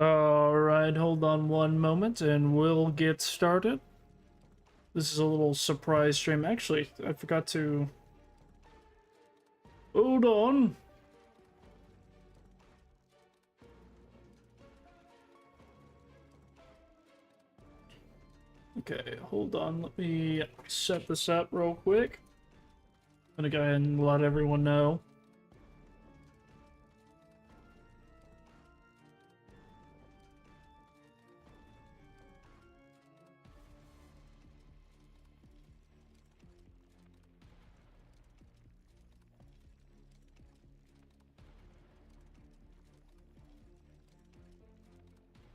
Alright, hold on one moment and we'll get started. This is a little surprise stream. Actually, I forgot to... Hold on. Okay, hold on. Let me set this up real quick. I'm gonna go ahead and let everyone know.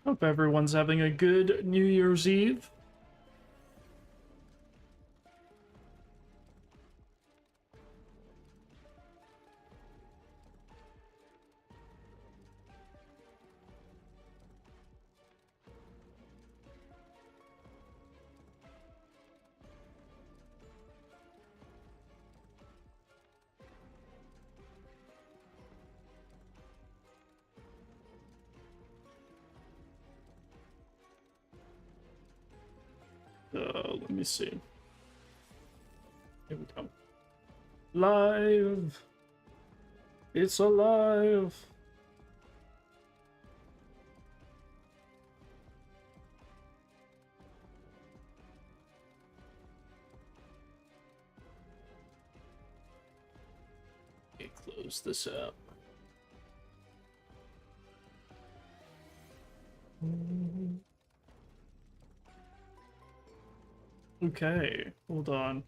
Hope everyone's having a good New Year's Eve. Let me see. Here we go. Live! It's alive! Okay, close this up. Okay, hold on.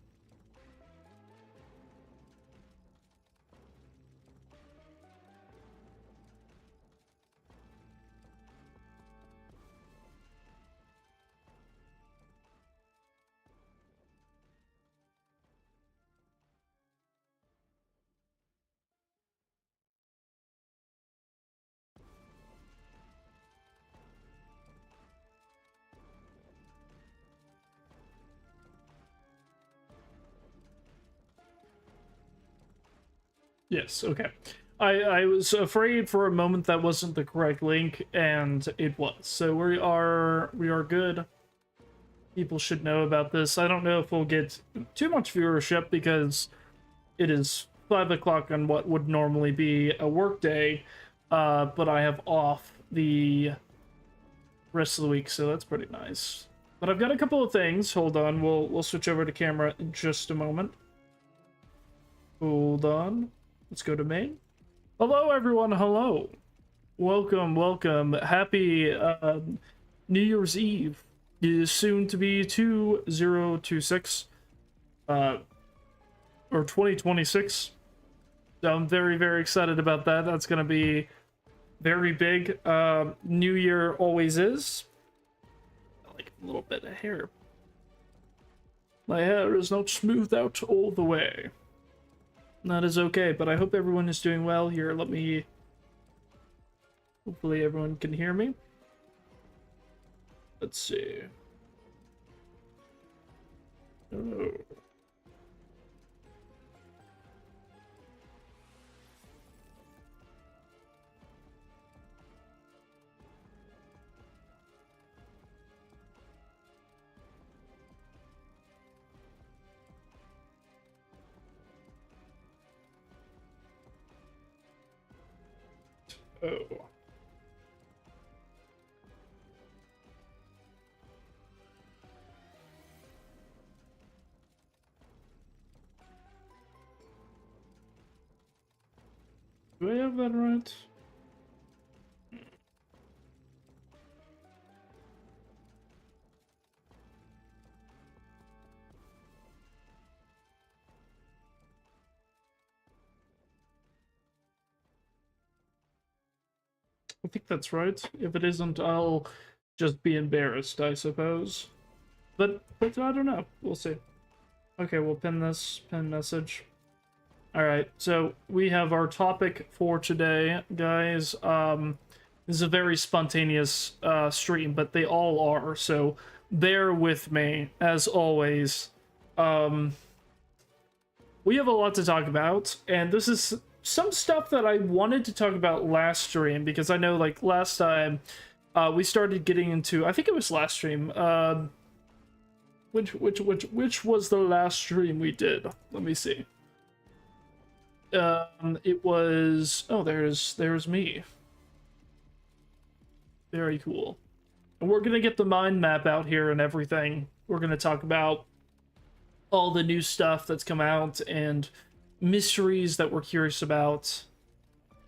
Yes, okay. I was afraid for a moment that wasn't the correct link, and it was. So we are good. People should know about this. I don't know if we'll get too much viewership because it is 5 o'clock on what would normally be a work day, but I have off the rest of the week, so that's pretty nice. But I've got a couple of things. Hold on, we'll switch over to camera in just a moment. Hold on. Let's go to main. Hello, everyone. Hello. Welcome, welcome. Happy New Year's Eve. It is soon to be 2026, or 2026. So I'm very, very excited about that. That's going to be very big. New Year always is. I like a little bit of hair. My hair is not smoothed out all the way. That is okay, but I hope everyone is doing well here. Let me... Hopefully everyone can hear me. Let's see. Oh. Oh. Do I have that right? I think that's right. If it isn't, I'll just be embarrassed, I suppose. But I don't know. We'll see. Okay, we'll pin this, pin message. Alright, so we have our topic for today, guys. This is a very spontaneous stream, but they all are, so bear with me, as always. We have a lot to talk about, and this is some stuff that I wanted to talk about last stream, because I know, like, last time we started getting into, I think it was last stream. Which was the last stream we did? Let me see. It was, oh, there's me. Very cool. And we're gonna get the mind map out here and everything. We're gonna talk about all the new stuff that's come out and mysteries that we're curious about,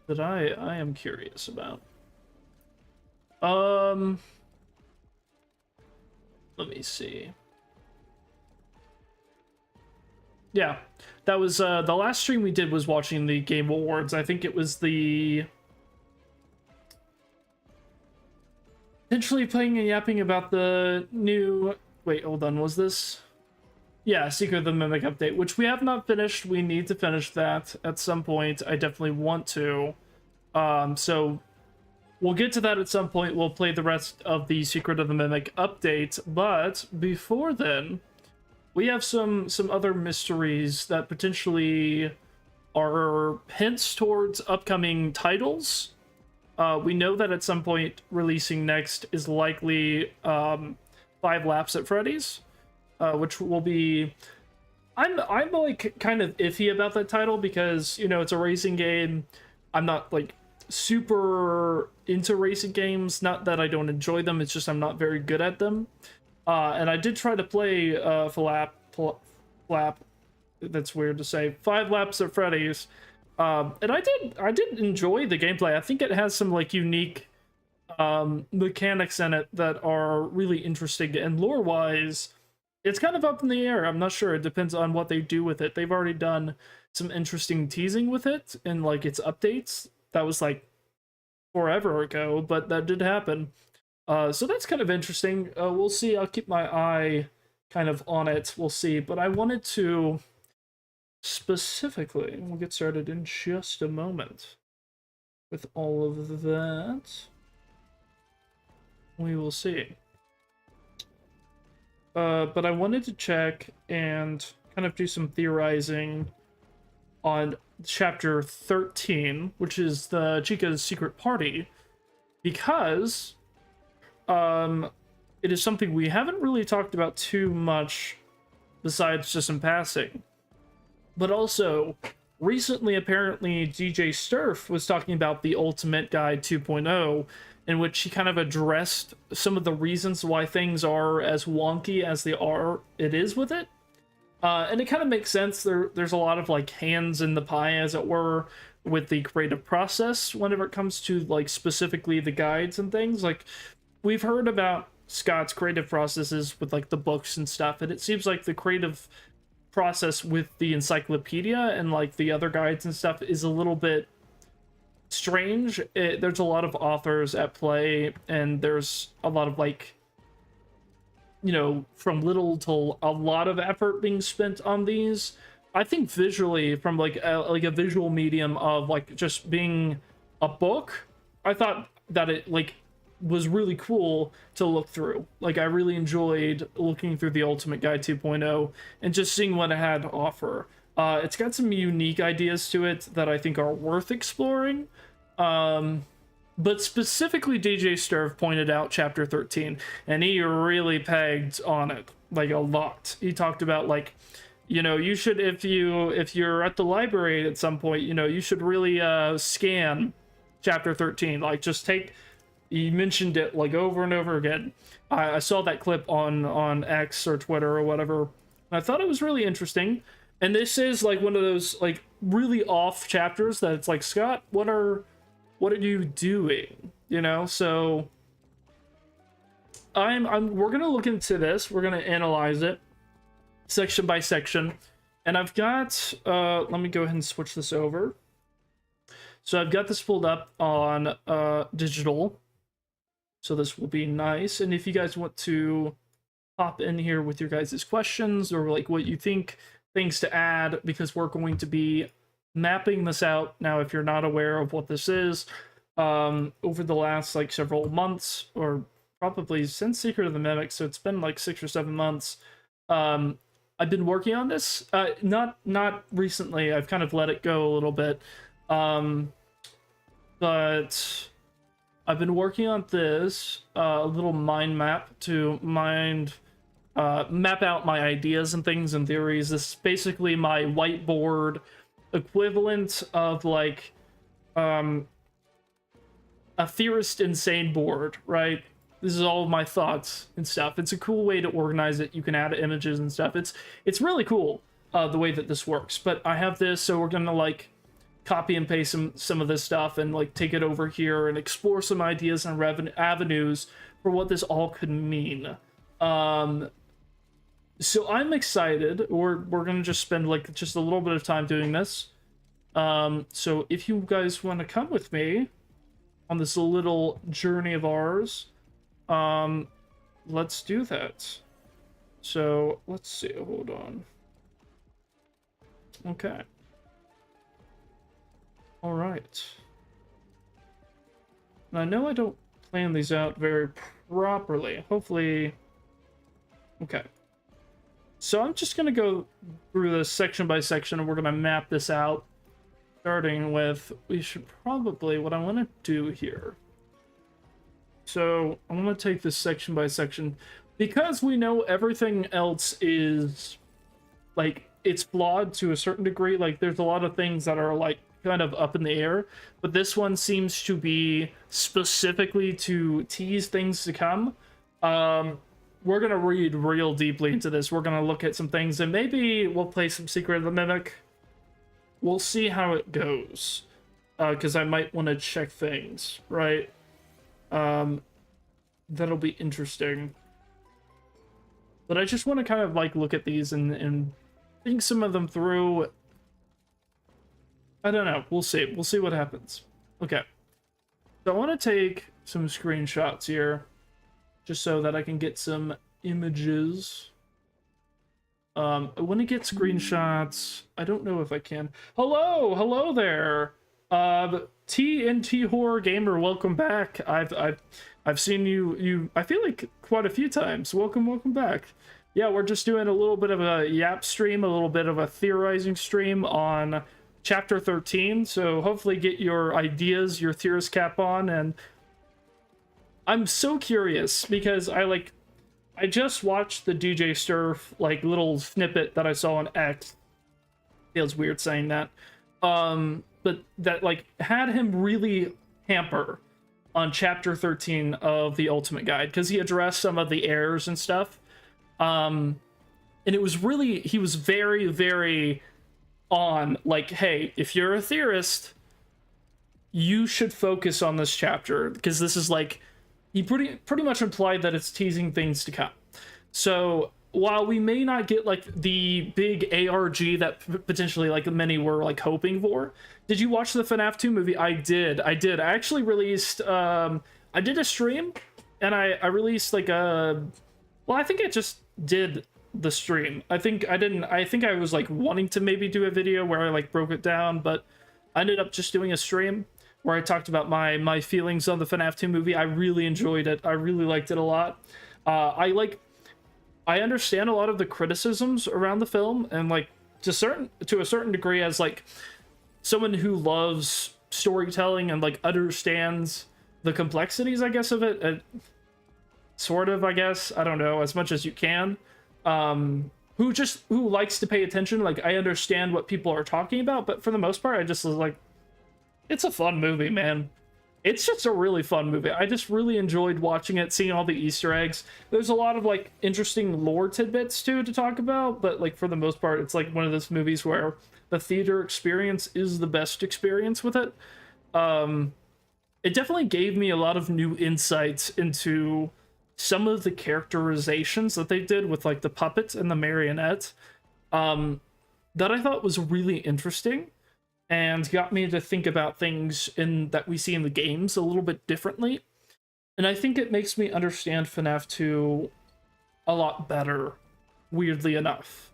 that I am curious about. Let me see. Yeah, that was the last stream we did was watching the Game Awards. I think it was the potentially playing and yapping about the new, wait, hold on, was this? Yeah, Secret of the Mimic update, which we have not finished. We need to finish that at some point. I definitely want to. So we'll get to that at some point. We'll play the rest of the Secret of the Mimic update, but before then, we have some other mysteries that potentially are hints towards upcoming titles. We know that at some point releasing next is likely 5 Laps at Freddy's, which will be... I'm like kind of iffy about that title because, you know, it's a racing game. I'm not like super into racing games. Not that I don't enjoy them, it's just I'm not very good at them. And I did try to play Flap, that's weird to say, 5 Laps at Freddy's. And I did enjoy the gameplay. I think it has some like unique mechanics in it that are really interesting, and lore-wise, it's kind of up in the air. I'm not sure. It depends on what they do with it. They've already done some interesting teasing with it in like its updates. That was like forever ago, but that did happen. So that's kind of interesting. We'll see. I'll keep my eye kind of on it. We'll see. But I wanted to specifically, we'll get started in just a moment with all of that. We will see. But I wanted to check and kind of do some theorizing on chapter 13, which is the Chica's secret party, because it is something we haven't really talked about too much besides just in passing. But also, recently, apparently, DJ Sturf was talking about the Ultimate Guide 2.0, in which he kind of addressed some of the reasons why things are as wonky as it is with it. And it kind of makes sense. There's a lot of like hands in the pie, as it were, with the creative process whenever it comes to like specifically the guides and things. Like, we've heard about Scott's creative processes with like the books and stuff, and it seems like the creative process with the encyclopedia and like the other guides and stuff is a little bit strange. There's a lot of authors at play, and there's a lot of like, you know, from little to a lot of effort being spent on these. I think visually, from like a visual medium of like just being a book, I thought that it like was really cool to look through. Like, I really enjoyed looking through the Ultimate Guide 2.0 and just seeing what it had to offer. It's got some unique ideas to it that I think are worth exploring. But specifically, DJ Sturf pointed out chapter 13, and he really pegged on it like a lot. He talked about like, you know, you should, if you're at the library at some point, you know, you should really scan chapter 13. Like, just take. He mentioned it like over and over again. I saw that clip on X or Twitter or whatever, and I thought it was really interesting. And this is like one of those like really off chapters that it's like, Scott, what are you doing? You know, so we're gonna look into this. We're gonna analyze it section by section, and I've got let me go ahead and switch this over. So I've got this pulled up on digital, so this will be nice. And if you guys want to pop in here with your guys' questions or like what you think, things to add, because we're going to be mapping this out. Now, if you're not aware of what this is, over the last like several months, or probably since Secret of the Mimic, so it's been like 6 or 7 months, I've been working on this. Not recently. I've kind of let it go a little bit, but I've been working on this little mind map to map out my ideas and things and theories. This is basically my whiteboard equivalent of like a theorist insane board, right? This is all of my thoughts and stuff. It's a cool way to organize it. You can add images and stuff. It's really cool the way that this works. But I have this, so we're gonna like copy and paste some of this stuff and like take it over here and explore some ideas and avenues for what this all could mean. So I'm excited. We're gonna just spend like just a little bit of time doing this. So if you guys want to come with me on this little journey of ours, let's do that. So let's see, hold on. Okay. All right. And I know I don't plan these out very properly. Hopefully. Okay. So I'm just gonna go through this section by section, and we're gonna map this out. Starting with, we should probably, what I want to do here. So I'm going to take this section by section because we know everything else is like, it's flawed to a certain degree. Like there's a lot of things that are like kind of up in the air, but this one seems to be specifically to tease things to come. We're going to read real deeply into this. We're going to look at some things, and maybe we'll play some Secret of the Mimic. We'll see how it goes, because I might want to check things, right? That'll be interesting. But I just want to kind of like look at these and think some of them through. I don't know. We'll see. We'll see what happens. Okay. So I want to take some screenshots here, just so that I can get some images. I want to get screenshots. I don't know if I can. Hello there. TNT Horror Gamer, welcome back. I've seen you. I feel like quite a few times. Welcome back. Yeah, we're just doing a little bit of a yap stream, a little bit of a theorizing stream on chapter 13. So hopefully get your ideas, your theorist cap on, and I'm so curious because I just watched the DJ Surf like little snippet that I saw on X. Feels weird saying that. But that like had him really hamper on chapter 13 of the Ultimate Guide because he addressed some of the errors and stuff. And it was really, he was very, very on like, hey, if you're a theorist, you should focus on this chapter because this is like, he pretty much implied that it's teasing things to come. So while we may not get like the big ARG that potentially like many were like hoping for, did you watch the FNAF 2 movie? I did. I actually released I did a stream, and I released like a, well, I think I just did the stream. I think I was like wanting to maybe do a video where I like broke it down, but I ended up just doing a stream where I talked about my feelings on the FNAF 2 movie. I really enjoyed it. I really liked it a lot. I understand a lot of the criticisms around the film, and like to a certain degree, as like someone who loves storytelling and like understands the complexities, I guess, of it, sort of, I guess, I don't know, as much as you can. Who likes to pay attention. Like I understand what people are talking about, but for the most part, I just was like, it's a fun movie, man. It's just a really fun movie. I just really enjoyed watching it, seeing all the Easter eggs. There's a lot of like interesting lore tidbits too to talk about, but like for the most part, it's like one of those movies where the theater experience is the best experience with it. It definitely gave me a lot of new insights into some of the characterizations that they did with like the puppet and the marionette, that I thought was really interesting. And got me to think about things that we see in the games a little bit differently. And I think it makes me understand FNAF 2 a lot better, weirdly enough.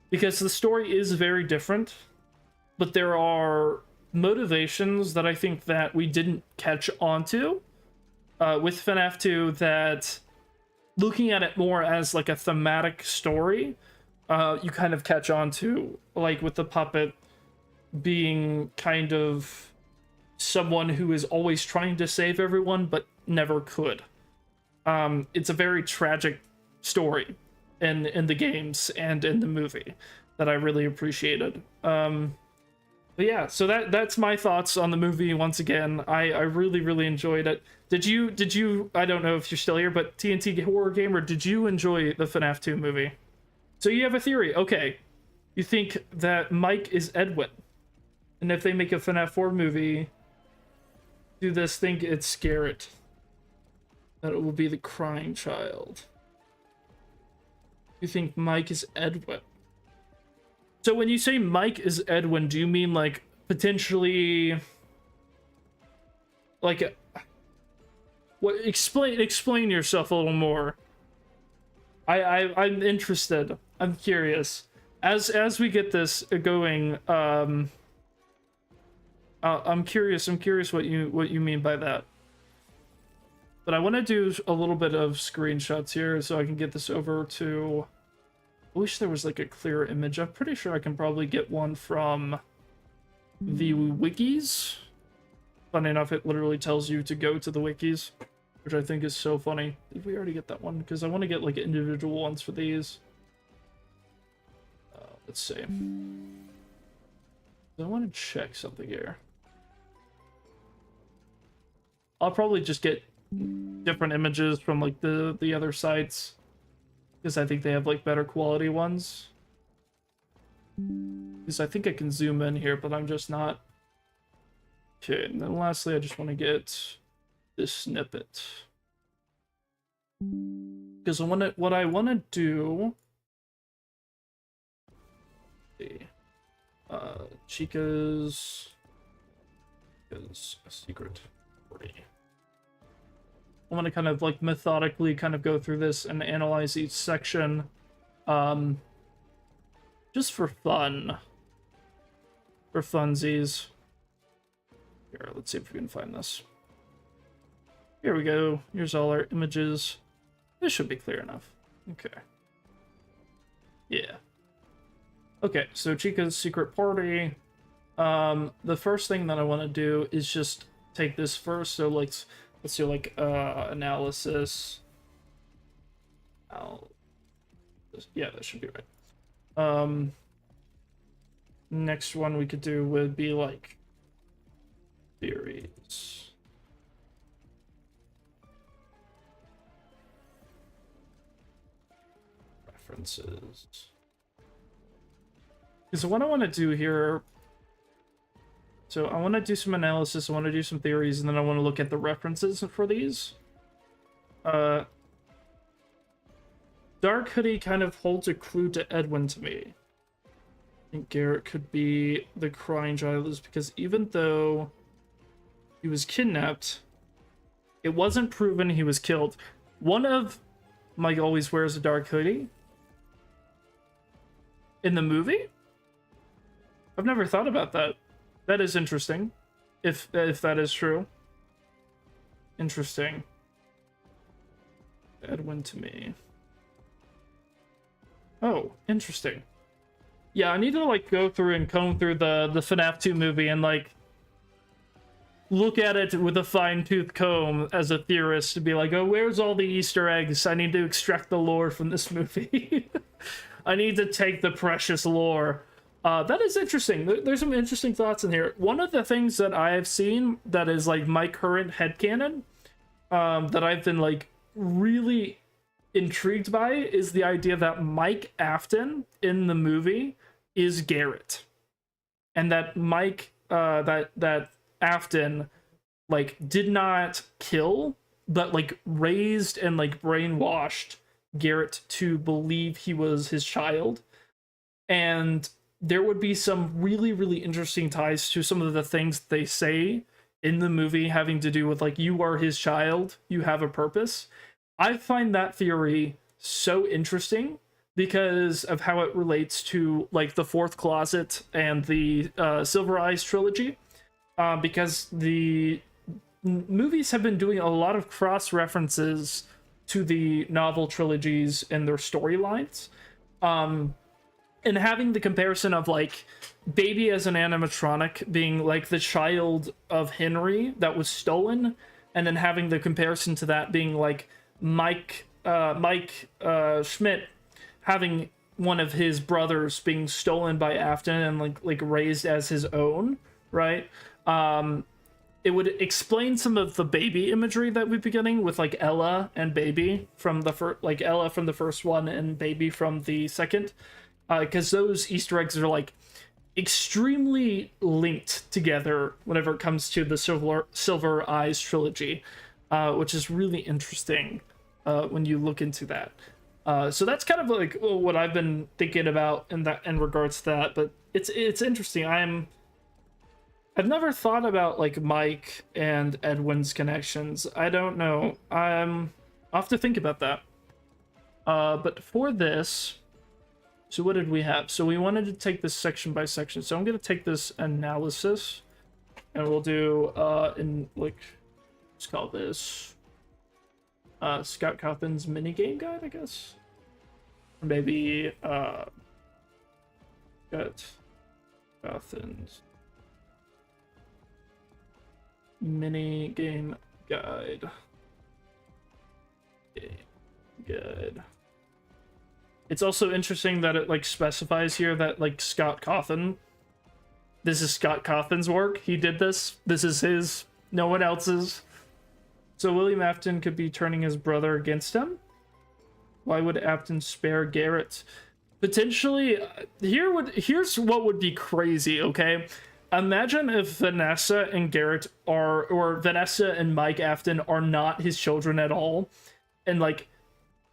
Because the story is very different, but there are motivations that I think that we didn't catch onto with FNAF 2, that looking at it more as like a thematic story, you kind of catch on to, like with the puppet being kind of someone who is always trying to save everyone but never could. It's a very tragic story in the games and in the movie that I really appreciated. But yeah, so that's my thoughts on the movie. Once again, I really enjoyed it. Did you I don't know if you're still here, but TNT Horror Gamer, did you enjoy the FNAF 2 movie? So you have a theory. Okay. You think that Mike is Edwin. And if they make a FNAF 4 movie, do this think it's Garrett? That it will be the crying child. You think Mike is Edwin? So when you say Mike is Edwin, do you mean like potentially like what? Explain yourself a little more. I'm interested. I'm curious. As we get this going, I'm curious what you mean by that. But I want to do a little bit of screenshots here so I can get this over to... I wish there was like a clear image. I'm pretty sure I can probably get one from the wikis. Funny enough, it literally tells you to go to the wikis, which I think is so funny. Did we already get that one? Because I want to get like individual ones for these. Let's see. I want to check something here. I'll probably just get different images from like the other sites, because I think they have like better quality ones. Because I think I can zoom in here, but I'm just not. Okay, and then lastly, I just want to get this snippet. Because what I want to do... Chica's is a secret party. I want to kind of like methodically kind of go through this and analyze each section, just for fun, for funsies. Here, let's see if we can find this. Here we go. Here's all our images. This should be clear enough. Okay. Yeah. Okay, so Chica's secret party. The first thing that I want to do is just take this first. So let's do like analysis. Yeah, that should be right. Next one we could do would be like theories. References. So what I want to do here, so I want to do some analysis, I want to do some theories, and then I want to look at the references for these. Dark Hoodie kind of holds a clue to Edwin to me. I think Garrett could be the crying child, is because even though he was kidnapped, it wasn't proven he was killed. One of Mike always wears a dark hoodie in the movie. I've never thought about that. That is interesting. If that is true. Interesting. Edwin to me. Oh, interesting. Yeah, I need to like go through and comb through the FNAF 2 movie and like look at it with a fine-tooth comb as a theorist to be like, oh, where's all the Easter eggs? I need to extract the lore from this movie. I need to take the precious lore. That is interesting. There's some interesting thoughts in here. One of the things that I have seen that is like my current headcanon, that I've been like really intrigued by, is the idea that Mike Afton in the movie is Garrett. And that Mike, that Afton like did not kill, but like raised and like brainwashed Garrett to believe he was his child. And there would be some really interesting ties to some of the things they say in the movie having to do with like, you are his child, you have a purpose. I find that theory so interesting because of how it relates to like the Fourth Closet and the Silver Eyes trilogy, because the movies have been doing a lot of cross references to the novel trilogies and their storylines. and having the comparison of like Baby as an animatronic being like the child of Henry that was stolen, and then having the comparison to that being like Mike Schmidt having one of his brothers being stolen by Afton and like raised as his own, right? It would explain some of the baby imagery that we've been getting with like Ella and Baby from the first, like Ella from the first one and Baby from the second, because those Easter eggs are like extremely linked together whenever it comes to the Silver Eyes trilogy, which is really interesting when you look into that. So that's kind of like what I've been thinking about in regards to that. But it's interesting. I've never thought about like Mike and Edwin's connections. I don't know. I'll have to think about that. But for this, so what did we have? So we wanted to take this section by section. So I'm gonna take this analysis, and we'll do let's call this Scott Cawthon's minigame guide, I guess. Or maybe Scott Cawthon's minigame guide. Good. It's also interesting that it like specifies here that like Scott Cawthon, this is Scott Cawthon's work. He did this. This is his, no one else's. So William Afton could be turning his brother against him. Why would Afton spare Garrett? Potentially, here's what would be crazy, okay? Imagine if Vanessa and Garrett are, or Vanessa and Mike Afton are not his children at all. And like,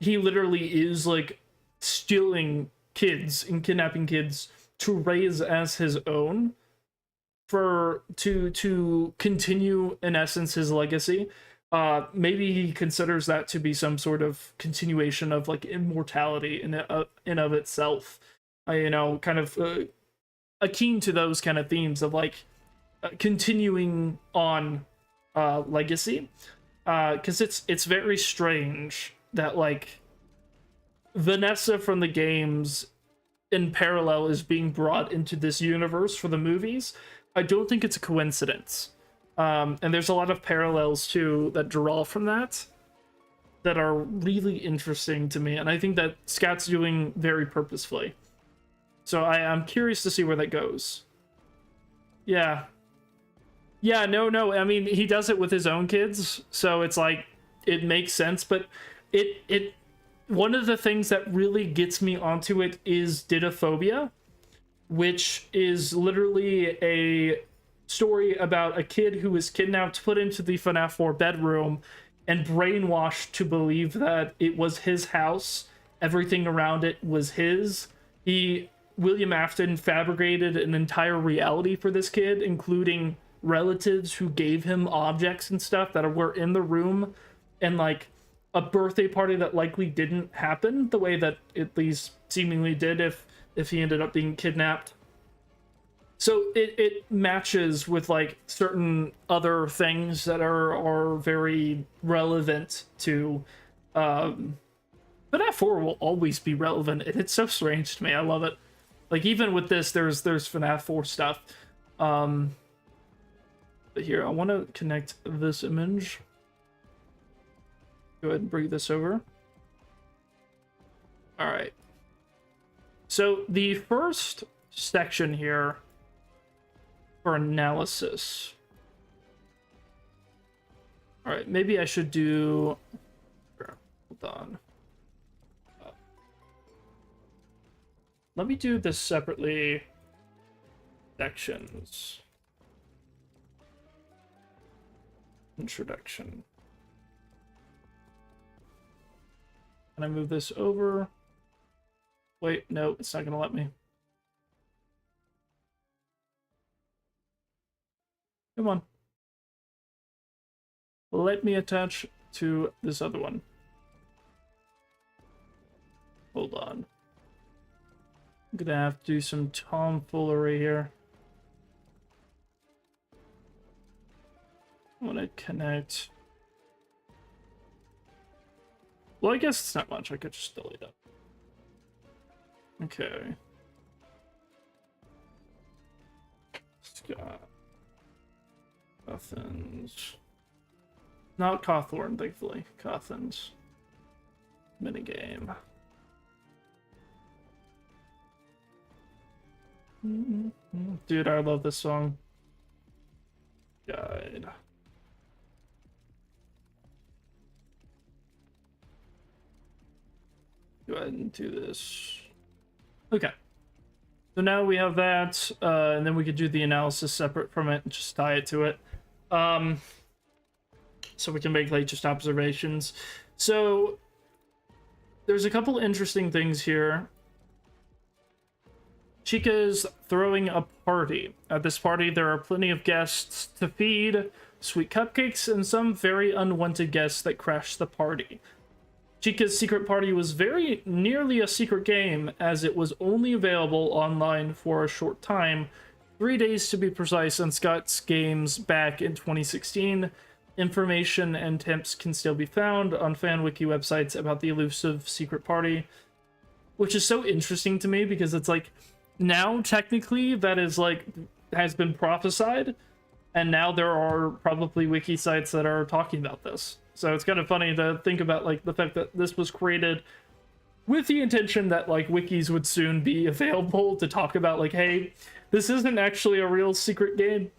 he literally is like stealing kids and kidnapping kids to raise as his own to continue in essence his legacy. Maybe he considers that to be some sort of continuation of like immortality in of itself. You know, kind of akin to those kind of themes of like continuing on legacy. Because it's very strange that like Vanessa from the games in parallel is being brought into this universe for the movies. I don't think it's a coincidence. And there's a lot of parallels too that draw from that are really interesting to me, and I think that Scott's doing very purposefully. So I'm curious to see where that goes. Yeah, no, I mean, he does it with his own kids, so it's like it makes sense. But it one of the things that really gets me onto it is Didophobia, which is literally a story about a kid who was kidnapped, put into the FNAF 4 bedroom, and brainwashed to believe that it was his house. Everything around it was his. William Afton fabricated an entire reality for this kid, including relatives who gave him objects and stuff that were in the room, and like a birthday party that likely didn't happen the way that at least seemingly did if he ended up being kidnapped. So it matches with like certain other things that are very relevant to but FNAF 4 will always be relevant, and it's so strange to me. I love it. Like even with this, there's FNAF 4 stuff. But here, I want to connect this image. Go ahead and bring this over. All right. So the first section here for analysis. All right, maybe I should do. Hold on. Let me do this separately. Sections. Introduction. Can I move this over? Wait, no, it's not gonna let me. Come on. Let me attach to this other one. Hold on. I'm gonna have to do some tomfoolery here. I want to connect. Well, I guess it's not much. I could just delete it. Okay. got Cothins. Not Cawthorn, thankfully. Cothins. Minigame. Dude, I love this song. Guide. Go ahead and do this. Okay. So now we have that, and then we could do the analysis separate from it and just tie it to it. So we can make like just observations. So there's a couple interesting things here. Chica's throwing a party. At this party, there are plenty of guests to feed, sweet cupcakes, and some very unwanted guests that crash the party. Chica's secret party was very nearly a secret game, as it was only available online for a short time, 3 days to be precise, on Scott's games back in 2016. Information and tips can still be found on FanWiki websites about the elusive secret party, which is so interesting to me because it's like, now technically that is like, has been prophesied, and now there are probably wiki sites that are talking about this. So it's kind of funny to think about like the fact that this was created with the intention that like wikis would soon be available to talk about like, hey, this isn't actually a real secret game,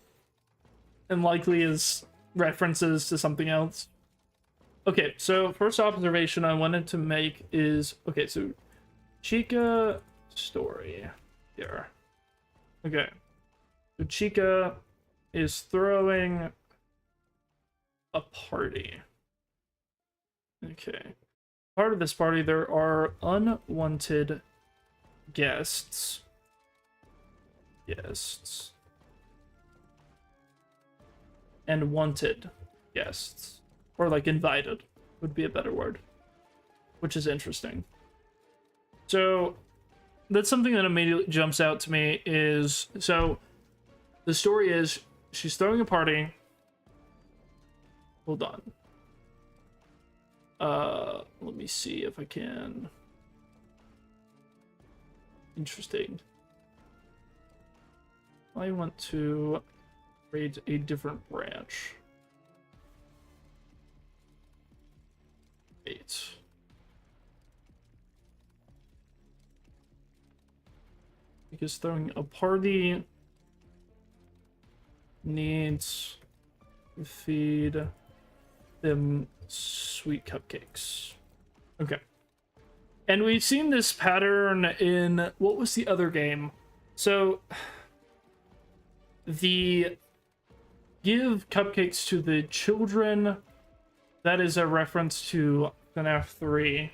and likely is references to something else. Okay, so first observation I wanted to make is, okay, so Chica story here. Okay, so Chica is throwing a party. Okay. Part of this party, there are unwanted guests. And wanted guests. Or like invited would be a better word. Which is interesting. So that's something that immediately jumps out to me is, so the story is she's throwing a party. Hold on. Let me see if I can. Interesting. I want to create a different branch. Wait. Because throwing a party needs to feed them sweet cupcakes. Okay. And we've seen this pattern in, what was the other game? So, the give cupcakes to the children, that is a reference to FNAF 3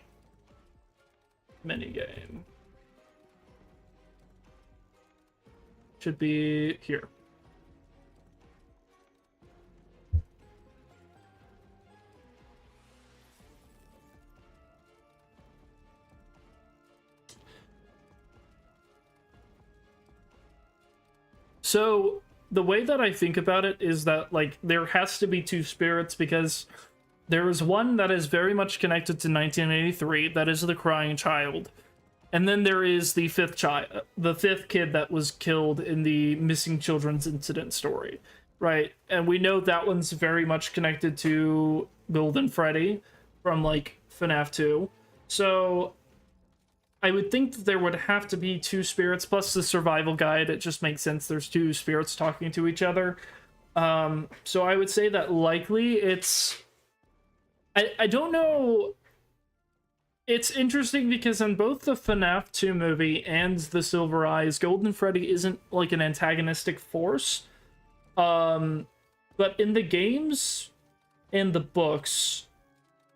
minigame. Should be here. So the way that I think about it is that like there has to be two spirits, because there is one that is very much connected to 1983, that is the crying child. And then there is the fifth kid that was killed in the missing children's incident story, right? And we know that one's very much connected to Golden Freddy from like FNAF 2. So I would think that there would have to be two spirits, plus the survival guide. It just makes sense. There's two spirits talking to each other. So I would say that likely it's... I don't know. It's interesting because in both the FNAF 2 movie and the Silver Eyes, Golden Freddy isn't like an antagonistic force. But in the games and the books,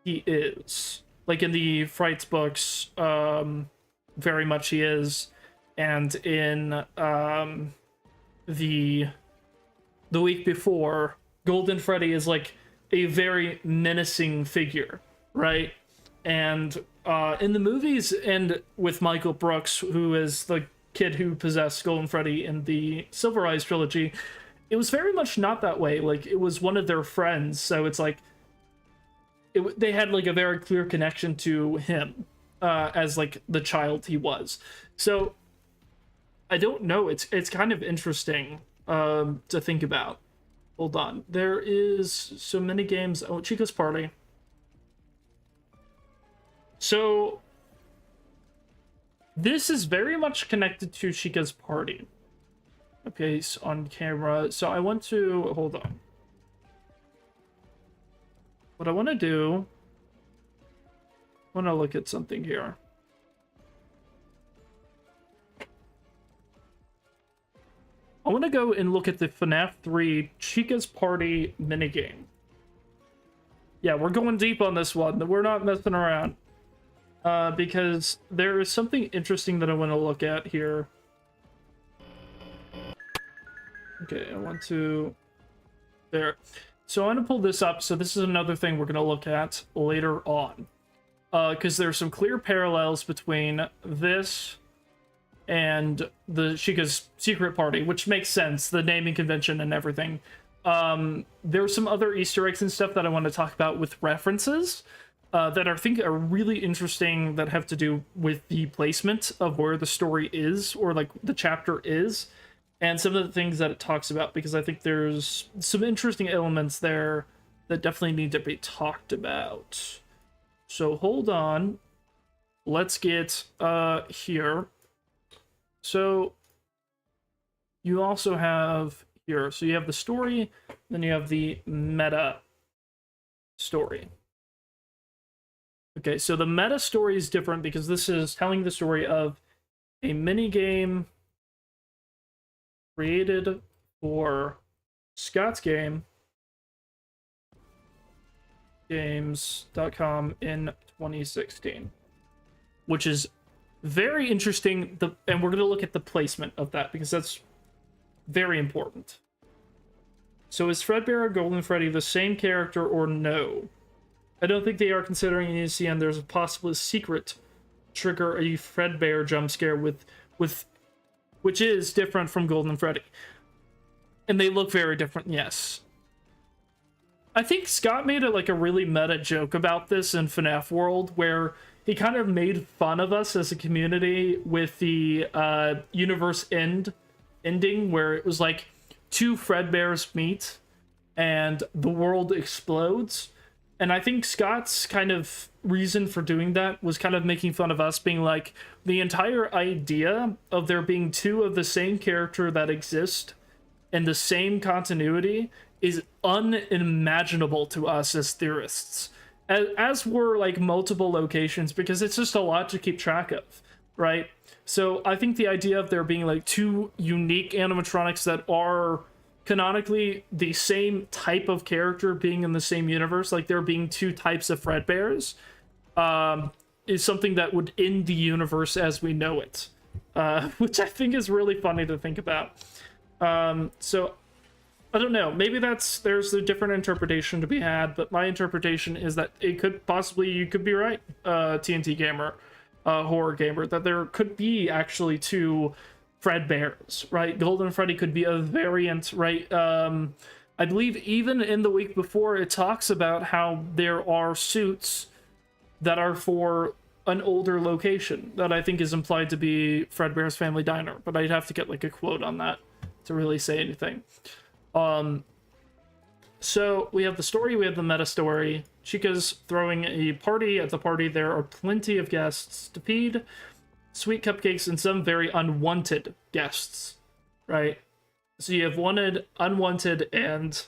he is. Like in the Frights books, very much he is. And in the week before, Golden Freddy is like a very menacing figure, right? And in the movies, and with Michael Brooks, who is the kid who possessed Golden Freddy in the Silver Eyes trilogy, it was very much not that way. Like, it was one of their friends, so it's like they had like a very clear connection to him as like the child he was. So I don't know. It's kind of interesting to think about. Hold on. There is so many games. Oh, Chica's Party. So this is very much connected to Chica's Party. Okay, so on camera. So I want to hold on. What I want to do, I want to look at something here. I want to go and look at the FNAF 3 Chica's Party minigame. Yeah, we're going deep on this one. We're not messing around. Because there is something interesting that I want to look at here. Okay, I want to... There. So I want to pull this up. So this is another thing we're going to look at later on. Because there's some clear parallels between this and the Chica's Secret Party, which makes sense, the naming convention and everything. There's some other Easter eggs and stuff that I want to talk about with references that I think are really interesting, that have to do with the placement of where the story is, or like the chapter is, and some of the things that it talks about, because I think there's some interesting elements there that definitely need to be talked about. So hold on. Let's get here. So you also have here, so you have the story, then you have the meta story. Okay, so the meta story is different because this is telling the story of a mini game created for Scott's Game games.com in 2016, which is very interesting. And we're going to look at the placement of that because that's very important. So is Fredbear and Golden Freddy the same character or no? I don't think they are, considering in the end there's a possible secret trigger a Fredbear jump scare with which is different from Golden Freddy. And they look very different, yes. I think Scott made a really meta joke about this in FNAF World, where he kind of made fun of us as a community with the universe ending, where it was like two Fredbears meet and the world explodes. And I think Scott's kind of reason for doing that was kind of making fun of us, being like, the entire idea of there being two of the same character that exist in the same continuity is unimaginable to us as theorists. As were like multiple locations, because it's just a lot to keep track of, right? So I think the idea of there being like two unique animatronics that are canonically the same type of character being in the same universe, like there being two types of Fredbears, is something that would end the universe as we know it, which I think is really funny to think about. So I don't know, maybe there's a different interpretation to be had, but my interpretation is that it could possibly, you could be right, TNT Gamer, Horror Gamer, that there could be actually two Fredbears, right? Golden Freddy could be a variant, right? I believe even in the week before, it talks about how there are suits that are for an older location that I think is implied to be Fredbear's Family Diner, but I'd have to get like a quote on that to really say anything. So we have the story, we have the meta story. Chica's throwing a party. At the party, there are plenty of guests to feed, sweet cupcakes, and some very unwanted guests, right? So you have wanted, unwanted, and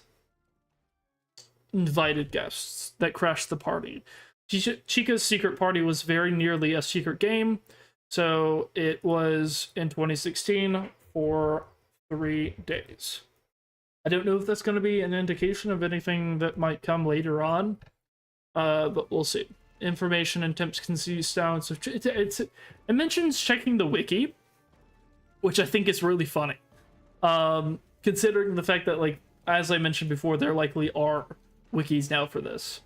invited guests that crash the party. Chica's secret party was very nearly a secret game, so it was in 2016 for 3 days. I don't know if that's going to be an indication of anything that might come later on, but we'll see. Information and temps can see down. So it mentions checking the wiki, which I think is really funny, considering the fact that, like, as I mentioned before, there likely are wikis now for this.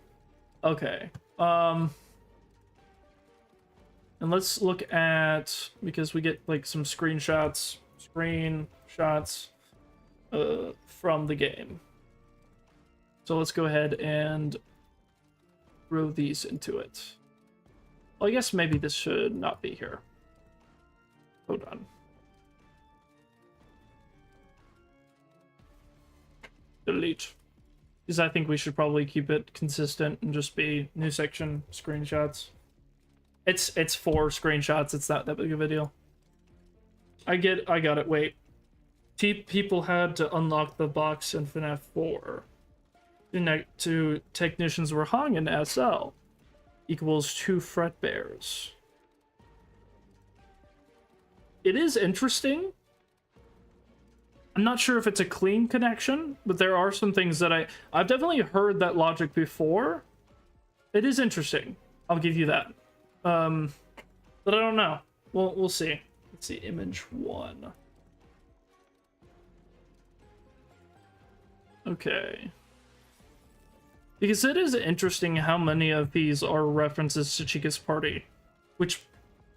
Okay. And let's look at, because we get like some screenshots from the game. So let's go ahead and throw these into it. Well, I guess maybe this should not be here. Hold on. delete. Because I think we should probably keep it consistent and just be new section screenshots. It's 4 screenshots. It's not that big of a deal. I got it. Wait. People had to unlock the box in FNAF 4. To technicians were hung in SL equals 2 fret bears. It is interesting. I'm not sure if it's a clean connection, but there are some things that I've definitely heard that logic before. It is interesting. I'll give you that. But I don't know. We'll see. Let's see, image 1. Okay. Because it is interesting how many of these are references to Chica's party, which,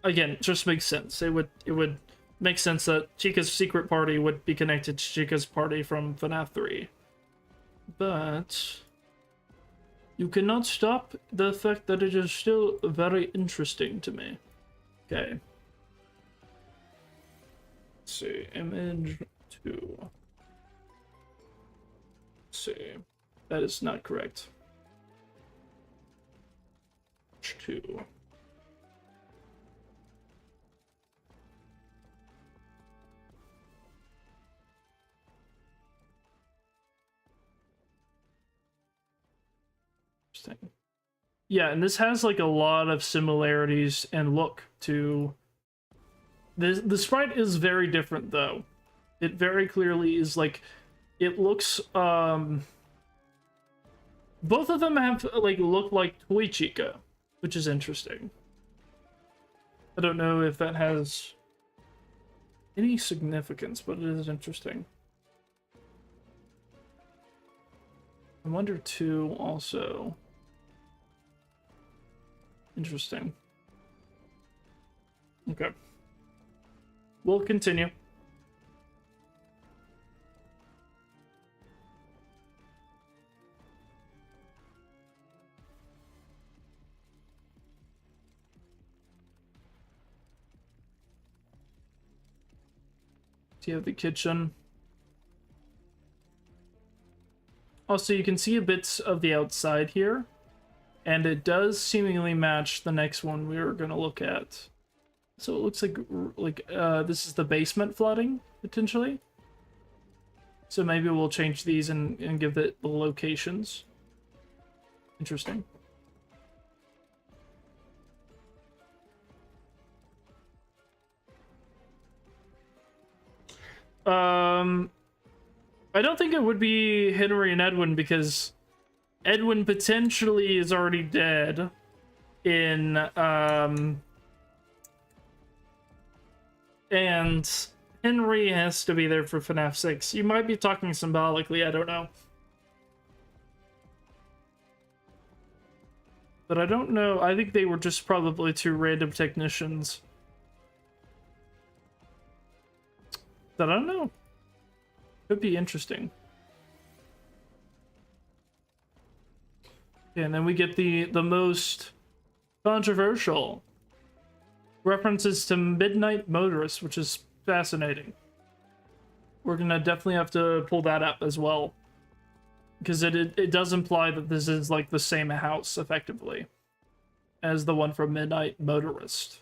again, just makes sense. It would make sense that Chica's secret party would be connected to Chica's party from FNAF 3. But you cannot stop the fact that it is still very interesting to me. Okay. Let's see, image 2. Let's see. That is not correct. 2. Interesting. Yeah, and this has like a lot of similarities and look to the sprite is very different though. It very clearly is like it looks both of them have like look like toy Chica, which is interesting. I don't know if that has any significance, but it is interesting. I wonder too also. Interesting. Okay. We'll continue. Do you have the kitchen? Also, you can see a bit of the outside here, and it does seemingly match the next one we were going to look at. So it looks like this is the basement flooding, potentially. So maybe we'll change these and give it the locations. Interesting. I don't think it would be Henry and Edwin because Edwin potentially is already dead in and Henry has to be there for FNAF 6. You might be talking symbolically, I don't know. But I don't know. I think they were just probably 2 random technicians. But I don't know. Could be interesting. Okay, and then we get the most controversial references to Midnight Motorist, which is fascinating. We're gonna definitely have to pull that up as well. Because it does imply that this is like the same house, effectively, as the one from Midnight Motorist.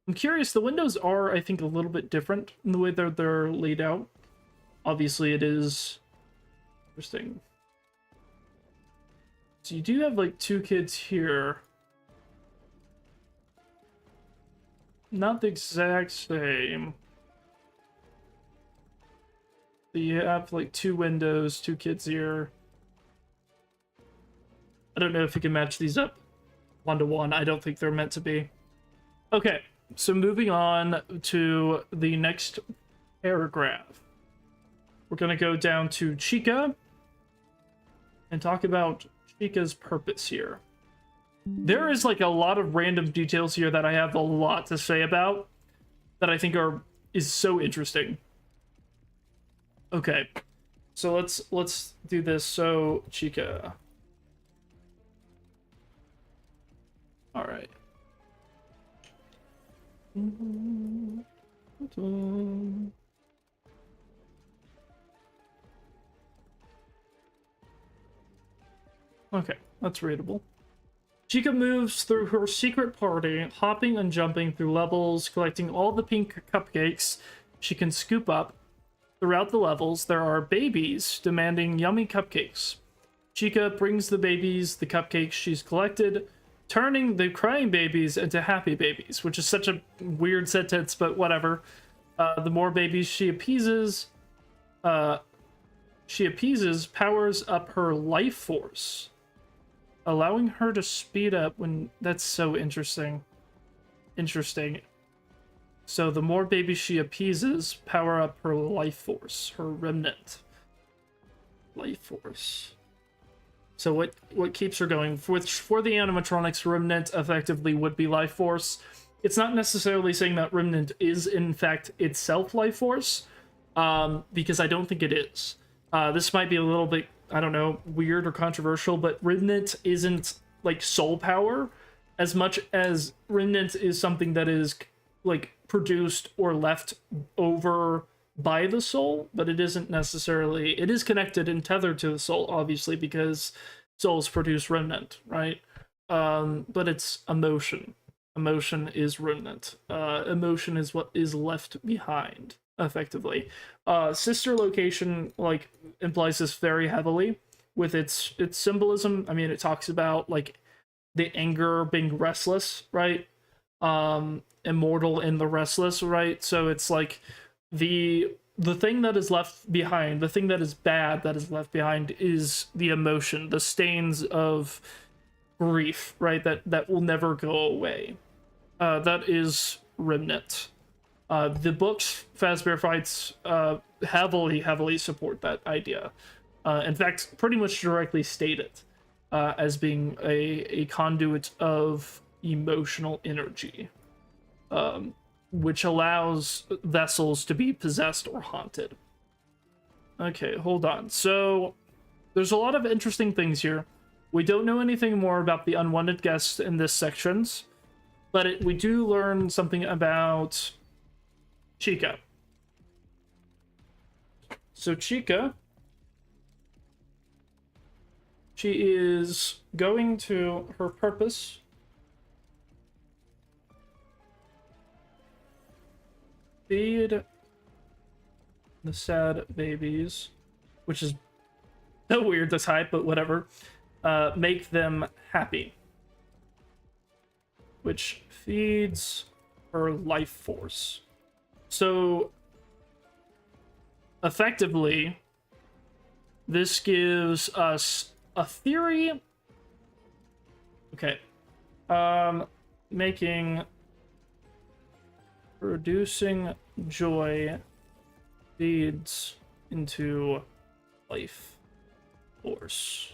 I'm curious, the windows are, I think, a little bit different in the way they're laid out. Obviously, it is interesting. So you do have, like, 2 kids here. Not the exact same. So you have, like, 2 windows, 2 kids here. I don't know if you can match these up 1-to-1. I don't think they're meant to be. Okay. So moving on to the next paragraph. We're going to go down to Chica and talk about Chica's purpose here. There is like a lot of random details here that I have a lot to say about that I think is so interesting. Okay. So let's do this. So Chica. All right. Okay, that's readable. Chica moves through her secret party, hopping and jumping through levels, collecting all the pink cupcakes she can scoop up. Throughout the levels, there are babies demanding yummy cupcakes. Chica brings the babies the cupcakes she's collected, turning the crying babies into happy babies, which is such a weird sentence, but whatever. The more babies she appeases powers up her life force, allowing her to speed up when... That's so interesting. Interesting. So the more babies she appeases, power up her life force, her remnant. Life force. So what keeps her going? For the animatronics, remnant effectively would be life force. It's not necessarily saying that remnant is, in fact, itself life force, because I don't think it is. This might be a little bit, I don't know, weird or controversial, but remnant isn't, like, soul power as much as remnant is something that is, like, produced or left over by the soul, but it isn't necessarily... It is connected and tethered to the soul, obviously, because souls produce remnant, right? But it's emotion. Emotion is remnant. Emotion is what is left behind, effectively. Sister location, like, implies this very heavily with its symbolism. I mean, it talks about, like, the anger being restless, right? Immortal in the restless, right? So it's like the thing that is left behind, the thing that is bad that is left behind is the emotion, the stains of grief, right? That will never go away. That is remnant. The books, Fazbear Fights, heavily support that idea. In fact, pretty much directly state it as being a conduit of emotional energy, which allows vessels to be possessed or haunted. Okay, hold on. So there's a lot of interesting things here. We don't know anything more about the unwanted guests in this sections, but we do learn something about Chica. So Chica, she is going to her purpose. Feed the sad babies, which is so weird to type, but whatever. Make them happy, which feeds her life force. So effectively, this gives us a theory. Okay. Producing joy feeds into life force.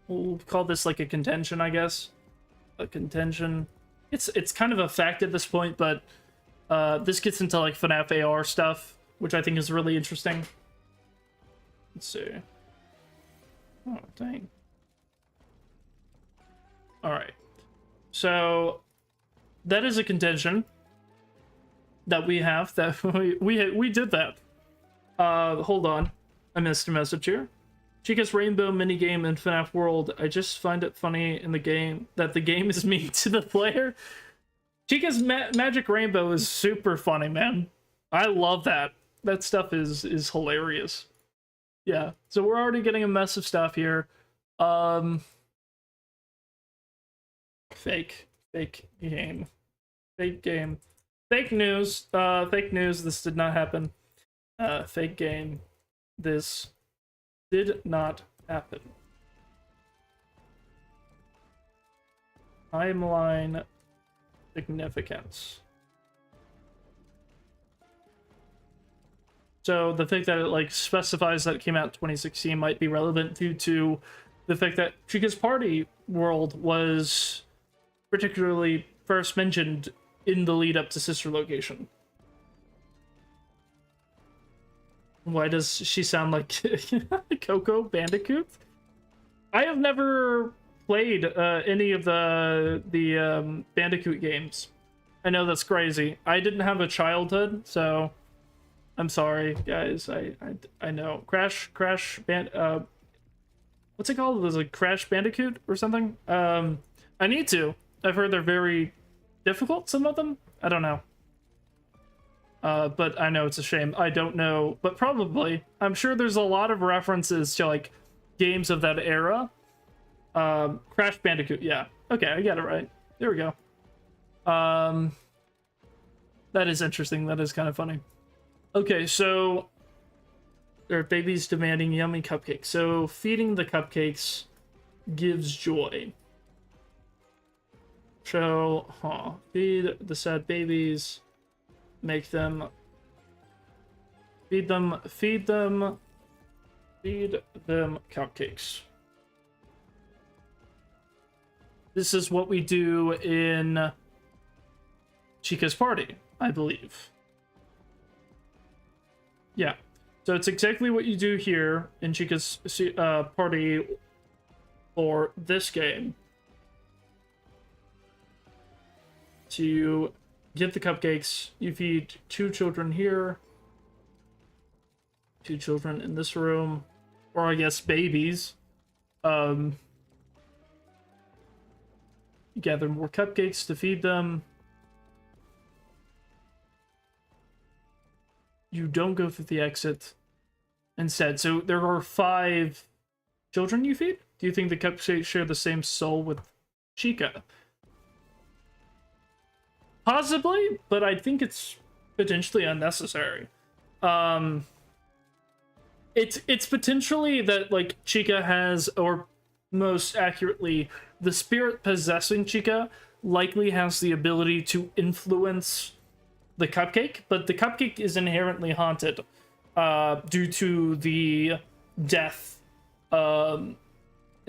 We'll call this like a contention, I guess. A contention. It's kind of a fact at this point, but this gets into like FNAF AR stuff, which I think is really interesting. Let's see. Oh, dang. Alright. So, that is a contention that we have, that we did that. Hold on. I missed a message here. Chica's rainbow minigame in FNAF World. I just find it funny in the game that the game is mean to the player. Chica's magic rainbow is super funny, man. I love that. That stuff is hilarious. Yeah, so we're already getting a mess of stuff here. Fake game. Fake game. Fake news. Fake news. This did not happen. Fake game. This did not happen. Timeline significance. So the fact that it like specifies that it came out in 2016 might be relevant due to the fact that Chica's Party World was particularly first mentioned in the lead up to Sister Location. Why does she sound like Coco Bandicoot? I have never played any of the Bandicoot games. I know that's crazy. I didn't have a childhood, so I'm sorry, guys. I know. Crash Band. What's it called? Was it Crash Bandicoot or something? I need to. I've heard they're very difficult. Some of them. I don't know. But I know it's a shame. I don't know, but probably. I'm sure there's a lot of references to like games of that era. Crash Bandicoot. Yeah. Okay, I got it right. There we go. That is interesting. That is kind of funny. Okay, so there are babies demanding yummy cupcakes. So feeding the cupcakes gives joy. So, feed the sad babies, make them, feed them cupcakes. This is what we do in Chica's party, I believe. Yeah, so it's exactly what you do here in Chica's party for this game. To get the cupcakes, you feed 2 children here, 2 children in this room, or I guess babies. You gather more cupcakes to feed them. You don't go through the exit instead. So there are 5 children you feed? Do you think the cupcakes share the same soul with Chica? Possibly, but I think it's potentially unnecessary. It's potentially that like Chica has, or most accurately, the spirit possessing Chica likely has the ability to influence the cupcake, but the cupcake is inherently haunted due to the death in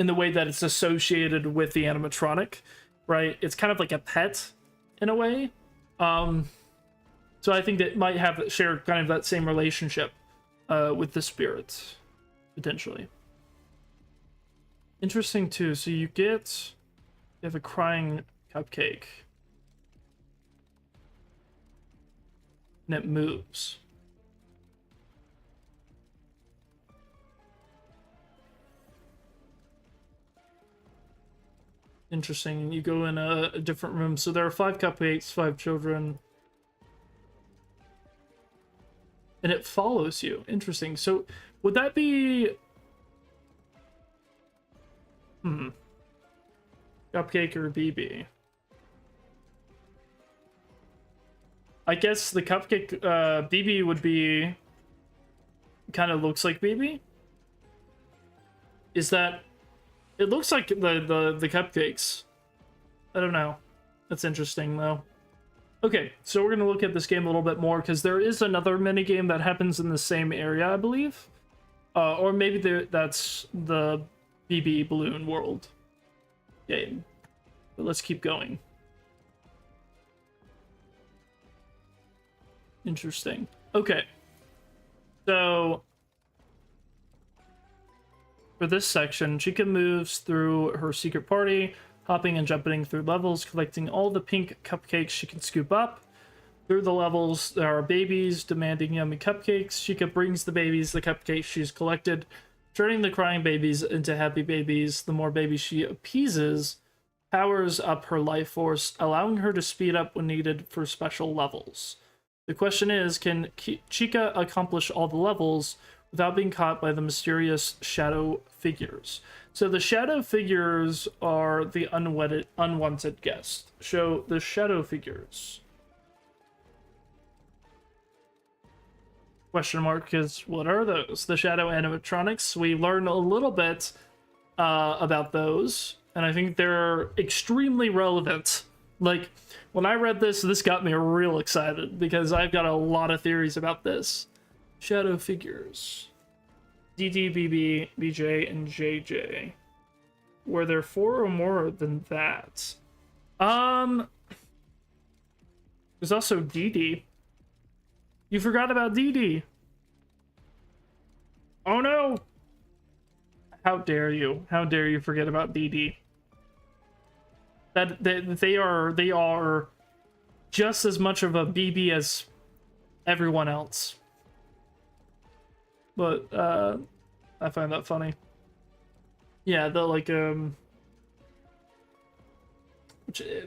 the way that it's associated with the animatronic, right? It's kind of like a pet in a way. So I think that might have share kind of that same relationship with the spirits, potentially. Interesting too. So you have a crying cupcake. And it moves. Interesting. You go in a different room. So there are 5 cupcakes, 5 children. And it follows you. Interesting. So would that be... Cupcake or BB? I guess the cupcake, BB would be... kind of looks like BB? Is that... It looks like the cupcakes. I don't know. That's interesting, though. Okay, so we're going to look at this game a little bit more, because there is another minigame that happens in the same area, I believe. Or maybe that's the BB Balloon World game. But let's keep going. Interesting. Okay. So... for this section, Chica moves through her secret party, hopping and jumping through levels, collecting all the pink cupcakes she can scoop up. Through the levels, there are babies demanding yummy cupcakes. Chica brings the babies the cupcakes she's collected, turning the crying babies into happy babies. The more babies she appeases, powers up her life force, allowing her to speed up when needed for special levels. The question is, can Chica accomplish all the levels without being caught by the mysterious shadow figures? So the shadow figures are the unwanted guest. Show the shadow figures. Question mark, because what are those? The shadow animatronics. We learn a little bit about those, and I think they're extremely relevant. Like, when I read this got me real excited, because I've got a lot of theories about this. Shadow figures. DD, BB, BJ, and JJ. Were there 4 or more than that? There's also DD. You forgot about DD. Oh no! How dare you? How dare you forget about DD? That they are just as much of a BB as everyone else. but I find that funny. Yeah, the like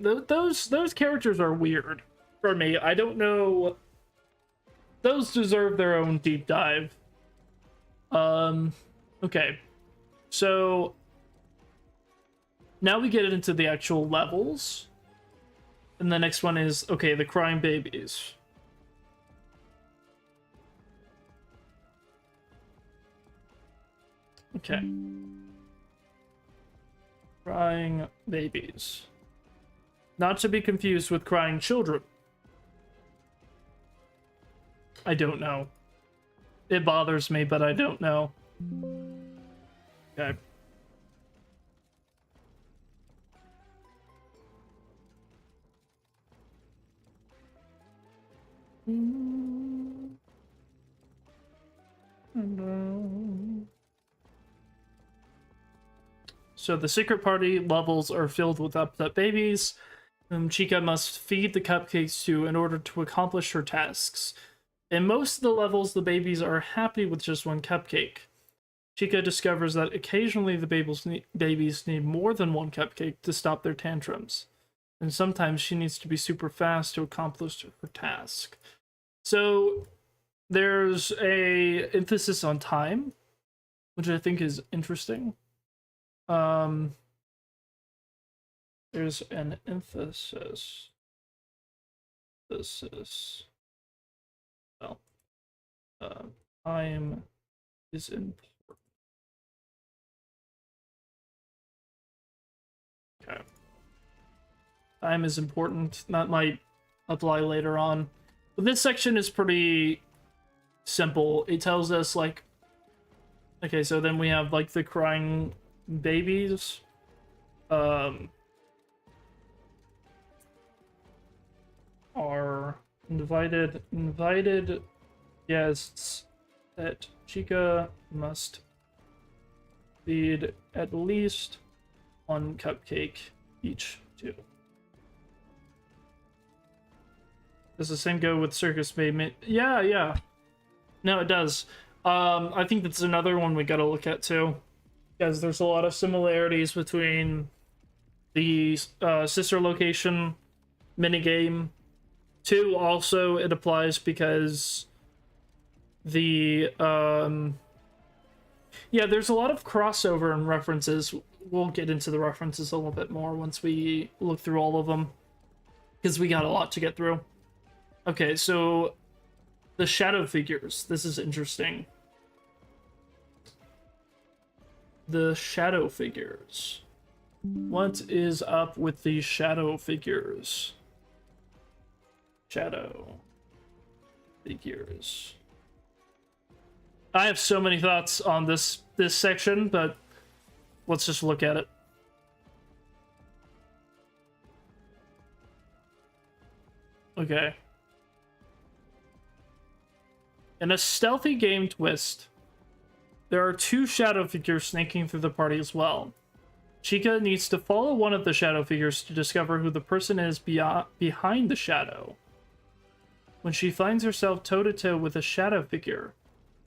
those characters are weird for me. I don't know. Those deserve their own deep dive. Okay. So now we get into the actual levels. And the next one is, okay, the crying babies. Okay. Crying babies. Not to be confused with crying children. I don't know. It bothers me, but I don't know. Okay. So the secret party levels are filled with upset babies whom Chica must feed the cupcakes to in order to accomplish her tasks. In most of the levels, the babies are happy with just one cupcake. Chica discovers that occasionally the babies need more than one cupcake to stop their tantrums. And sometimes she needs to be super fast to accomplish her task. So there's a emphasis on time, which I think is interesting. There's an emphasis. Well, time is important. Okay. Time is important. That might apply later on. But this section is pretty simple. It tells us, like... Okay, so then we have, like, the crying babies. Are invited guests that Chica must feed at least one cupcake each to. Does the same go with circus baby? Yeah. No, it does. I think that's another one we gotta look at too, because there's a lot of similarities between the sister location minigame. Two, also it applies because the yeah, there's a lot of crossover and references. We'll get into the references a little bit more once we look through all of them, because we got a lot to get through. Okay, so the shadow figures. This is interesting. The shadow figures. What is up with these shadow figures? Shadow figures. I have so many thoughts on this section, but let's just look at it. Okay. In a stealthy game twist, there are two shadow figures snaking through the party as well. Chica needs to follow one of the shadow figures to discover who the person is behind the shadow. When she finds herself toe-to-toe with a shadow figure,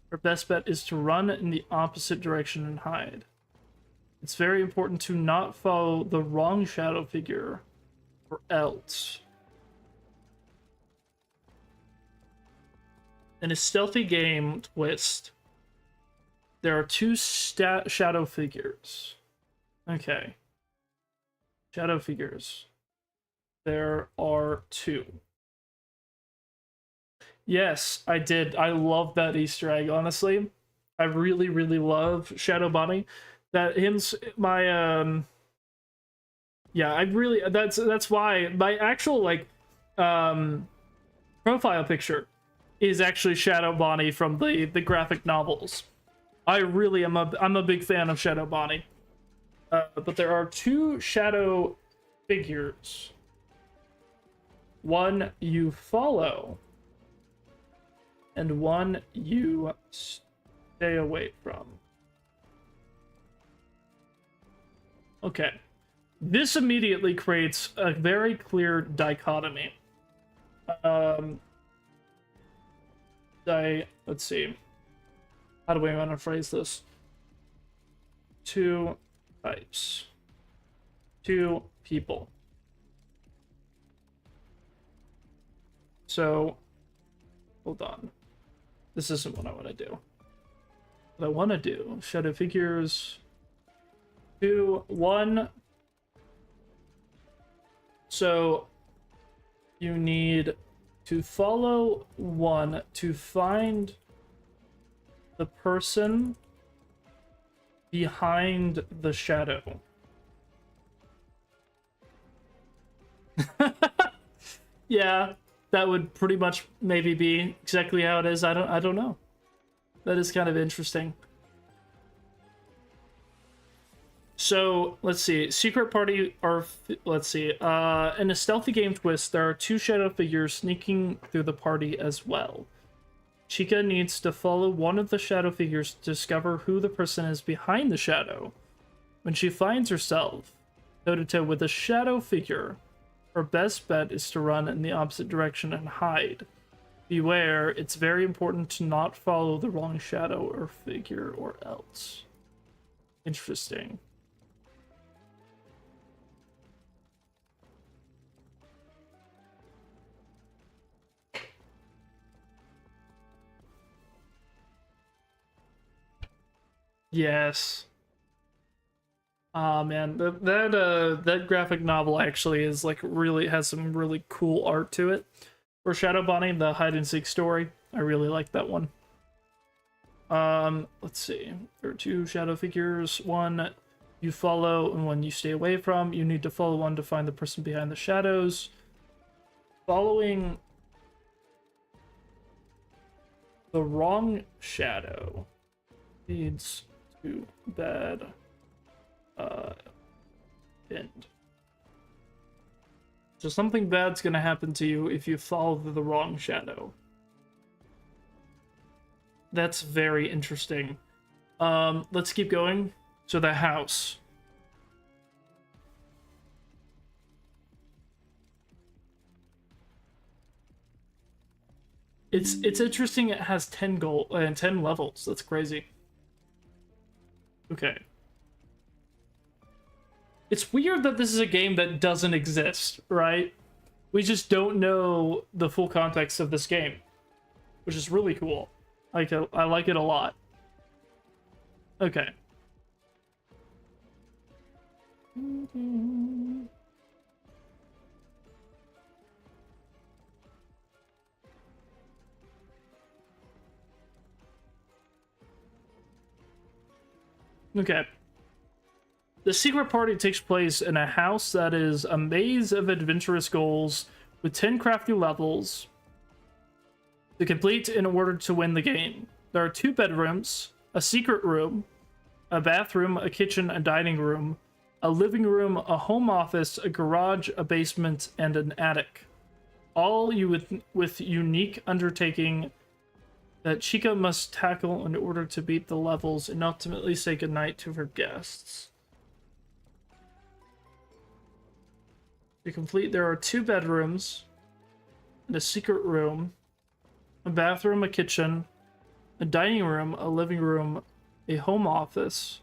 her best bet is to run in the opposite direction and hide. It's very important to not follow the wrong shadow figure, or else. In a stealthy game twist, there are two shadow figures. Okay. Shadow figures. There are two. Yes, I did. I love that Easter egg, honestly. I really, really love Shadow Bonnie. That him's my yeah, I really that's why my actual like profile picture is actually Shadow Bonnie from the graphic novels. I really am I'm a big fan of Shadow Bonnie. But there are two shadow figures. One you follow, and one you stay away from. Okay. This immediately creates a very clear dichotomy. Let's see. How do we want to phrase this? Two types. Two people. So, hold on. This isn't what I want to do. What I want to do, shadow figures, 2, 1. So, you need to follow 1 to find the person behind the shadow. Yeah, that would pretty much maybe be exactly how it is. I don't know. That is kind of interesting. So, let's see. Secret party are... Let's see. In a stealthy game twist, there are 2 shadow figures sneaking through the party as well. Chica needs to follow one of the shadow figures to discover who the person is behind the shadow. When she finds herself toe-to-toe with a shadow figure, her best bet is to run in the opposite direction and hide. Beware, it's very important to not follow the wrong shadow or figure or else. Interesting. Yes. Ah, man, that graphic novel actually is like really has some really cool art to it. For Shadow Bonnie, the hide and seek story, I really like that one. Let's see. There are 2 shadow figures. 1 you follow and 1 you stay away from. You need to follow 1 to find the person behind the shadows. Following the wrong shadow leads to bad end. So something bad's gonna happen to you if you follow the wrong shadow. That's very interesting. Let's keep going. So the house. It's interesting. It has 10 levels. That's crazy. Okay. It's weird that this is a game that doesn't exist, right? We just don't know the full context of this game, which is really cool. I like it a lot. Okay. Okay. The secret party takes place in a house that is a maze of adventurous goals with 10 crafty levels to complete in order to win the game. There are 2 bedrooms, a secret room, a bathroom, a kitchen, a dining room, a living room, a home office, a garage, a basement, and an attic. All with unique undertaking that Chica must tackle in order to beat the levels and ultimately say goodnight to her guests. To complete, there are 2 bedrooms, and a secret room, a bathroom, a kitchen, a dining room, a living room, a home office,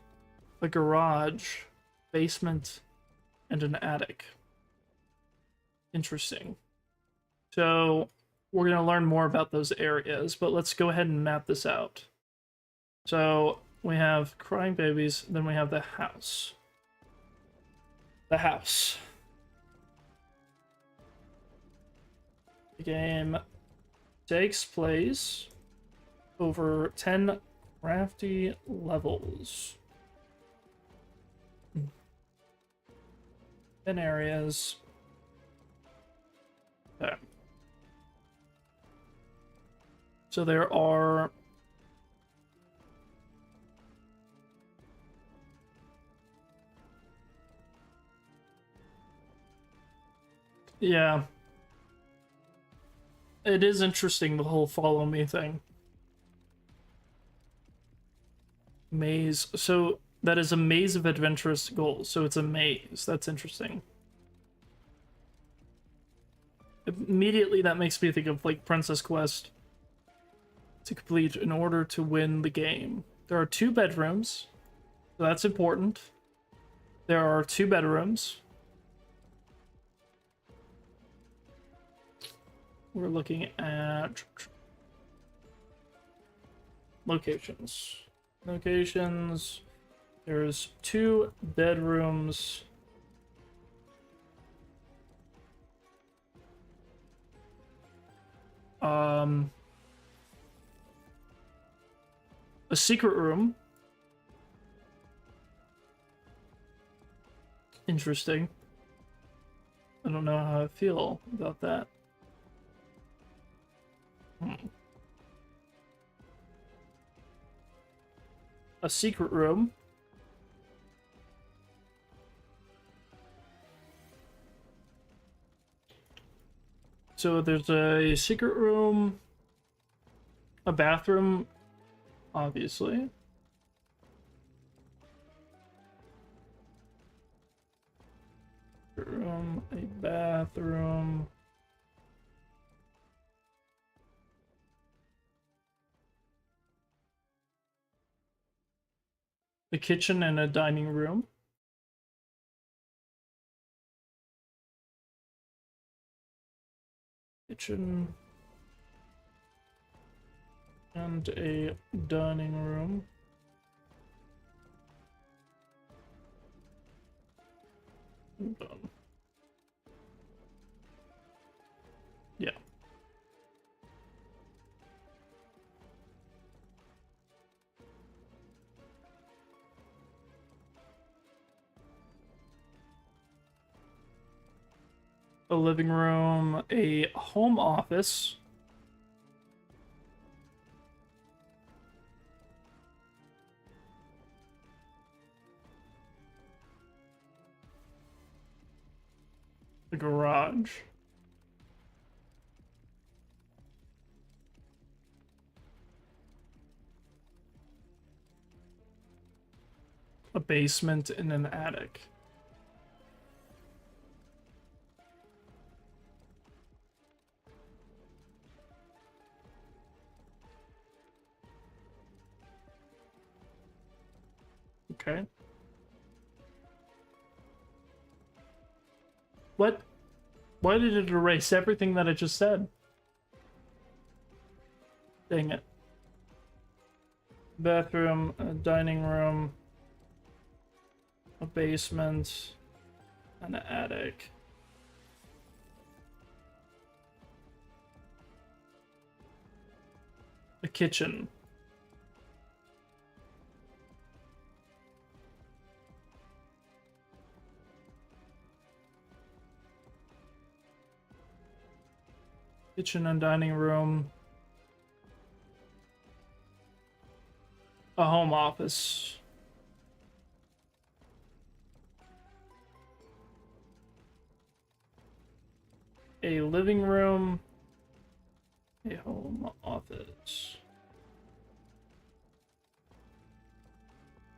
a garage, basement, and an attic. Interesting. So we're going to learn more about those areas, but let's go ahead and map this out. So we have crying babies, then we have the house. The house. The game takes place over 10 crafty levels. 10 areas. Okay. So there are... Yeah. It is interesting, the whole follow me thing. Maze. So that is a maze of adventurous goals. So it's a maze. That's interesting. Immediately that makes me think of like Princess Quest to complete in order to win the game. There are 2 bedrooms, so that's important. There are 2 bedrooms. We're looking at locations. Locations. There's 2 bedrooms. A secret room. Interesting. I don't know how I feel about that. A secret room. So there's a secret room, a bathroom, obviously. Room, a bathroom. A kitchen and a dining room. Kitchen and a dining room. Done. Yeah. A living room, a home office. A garage. A basement and an attic. Okay. What? Why did it erase everything that I just said? Dang it. Bathroom, a dining room, a basement, an attic. A kitchen. Kitchen and dining room. A home office. A living room. A home office.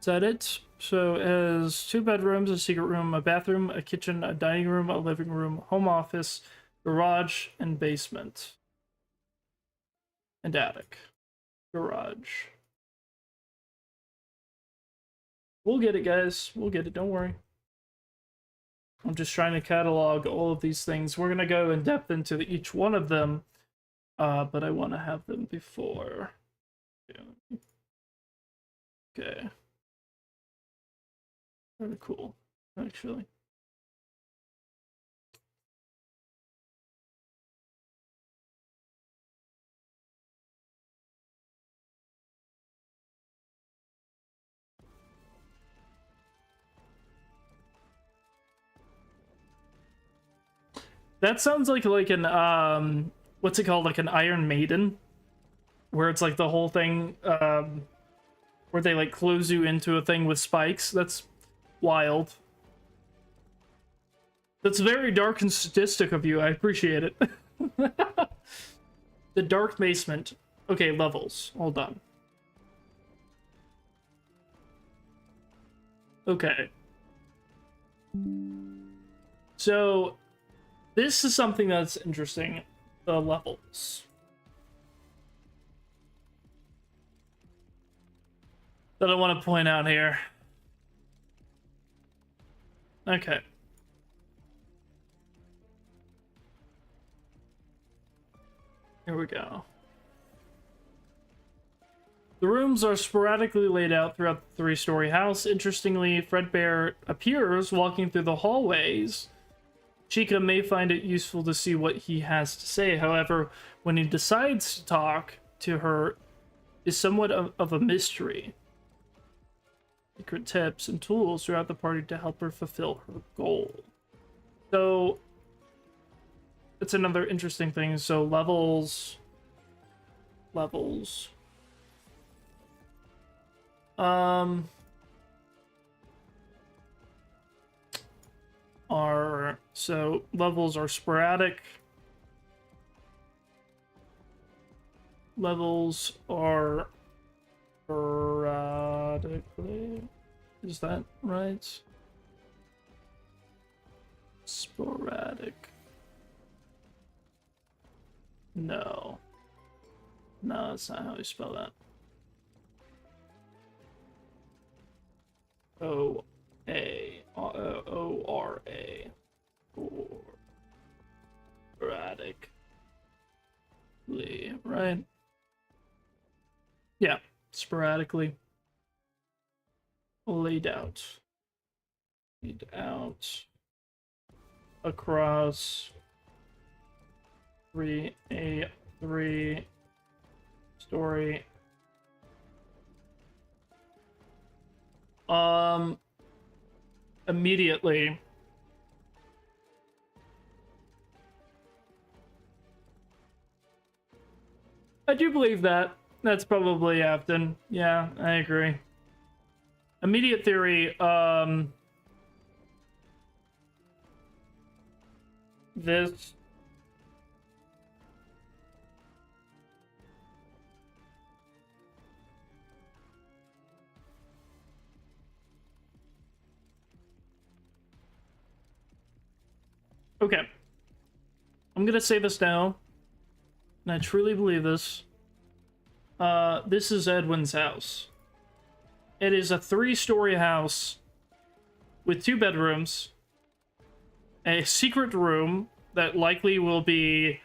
Is that it? So it has 2 bedrooms, a secret room, a bathroom, a kitchen, a dining room, a living room, home office, garage, and basement. And attic. Garage. We'll get it, guys. We'll get it. Don't worry. I'm just trying to catalog all of these things. We're going to go in depth into each one of them, but I want to have them before. Okay. Very cool, actually. That sounds like an what's it called? Like an Iron Maiden, where it's like the whole thing where they like close you into a thing with spikes. That's wild. That's very dark and sadistic of you. I appreciate it. The dark basement. Okay, levels. Hold on. Okay. So this is something that's interesting. The levels. that I want to point out here. Okay. Here we go. The rooms are sporadically laid out throughout the three-story house. Interestingly, Fredbear appears walking through the hallways. Chica may find it useful to see what he has to say. However, when he decides to talk to her, is somewhat of a mystery. Secret tips and tools throughout the party to help her fulfill her goal. So, it's another interesting thing. So, levels. Levels are sporadic. Levels are sporadically. Is that right? Sporadic. No. No, that's not how you spell that. O-A-O-R-A. Sporadically, right? Yeah, sporadically. Laid out. Across three story. Immediately. I do believe that. That's probably Afton. Yeah, I agree. Immediate theory, this. Okay. I'm gonna say this now, and I truly believe this. This is Edwin's house. It is a 3-story house with 2 bedrooms, a secret room that likely will be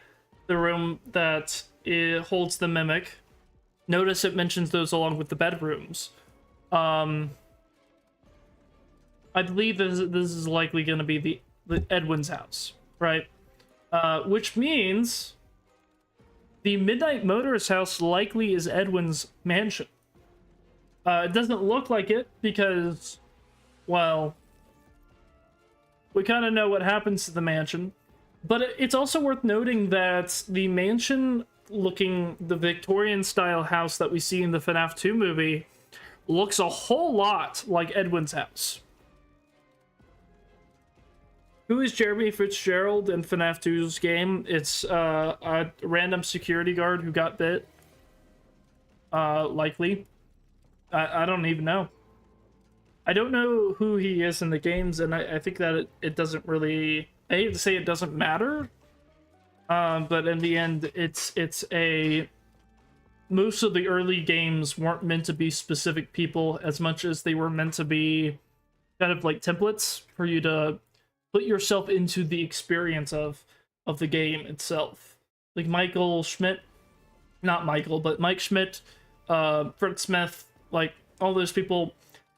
the room that holds the mimic. Notice it mentions those along with the bedrooms. I believe this is likely going to be the Edwin's house, right? Which means the Midnight Motorist house likely is Edwin's mansion. It doesn't look like it because, well, we kind of know what happens to the mansion. But it's also worth noting that the mansion looking, the Victorian-style house that we see in the FNAF 2 movie looks a whole lot like Edwin's house. Who is Jeremy Fitzgerald in FNAF 2's game? It's a random security guard who got bit. Likely. I don't even know. I don't know who he is in the games, and I think that it doesn't really... I hate to say it doesn't matter, but in the end, it's a... Most of the early games weren't meant to be specific people as much as they were meant to be kind of like templates for you to put yourself into the experience of the game itself. Like Michael Schmidt, not Michael, but Mike Schmidt, Fritz Smith, like all those people,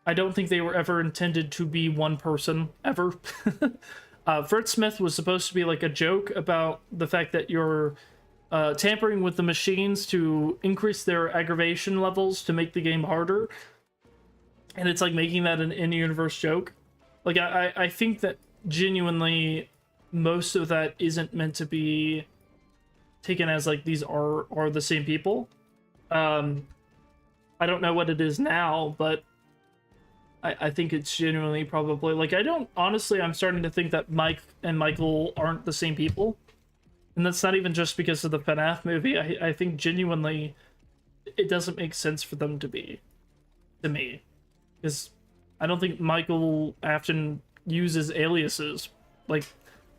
I don't think they were ever intended to be one person, ever. Fritz Smith was supposed to be like a joke about the fact that you're tampering with the machines to increase their aggravation levels to make the game harder. And it's like making that an in-universe joke. Like, I think that genuinely most of that isn't meant to be taken as like these are the same people. I don't know what it is now, but I think it's genuinely probably like honestly I'm starting to think that Mike and Michael aren't the same people. And that's not even just because of the FNAF movie. I think genuinely it doesn't make sense for them to be, to me. Because I don't think Michael Afton uses aliases. Like,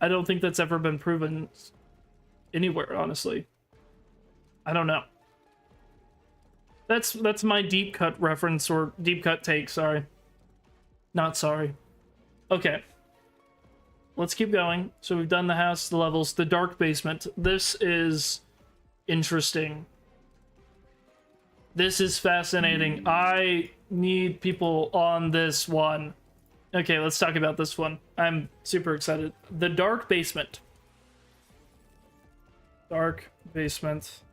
I don't think that's ever been proven anywhere, honestly. I don't know. That's my deep cut reference, or deep cut take, sorry. Not sorry. Okay. Let's keep going. So we've done the house, the levels, the dark basement. This is interesting. This is fascinating. I need people on this one. Okay, let's talk about this one. I'm super excited. The dark basement. Dark basement.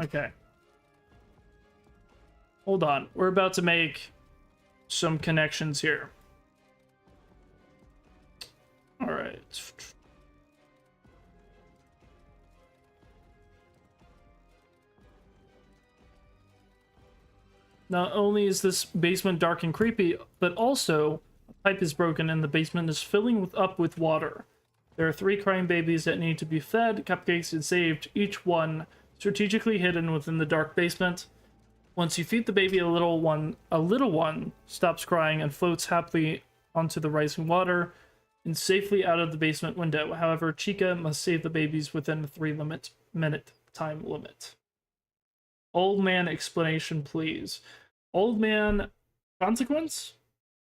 Okay. Hold on. We're about to make some connections here. All right. Not only is this basement dark and creepy, but also a pipe is broken and the basement is filling up with water. There are 3 crying babies that need to be fed, cupcakes, and saved, each one strategically hidden within the dark basement. Once you feed the baby, a little one stops crying and floats happily onto the rising water and safely out of the basement window. However, Chica must save the babies within the 3-minute time limit. Old man explanation, please. Old man consequence?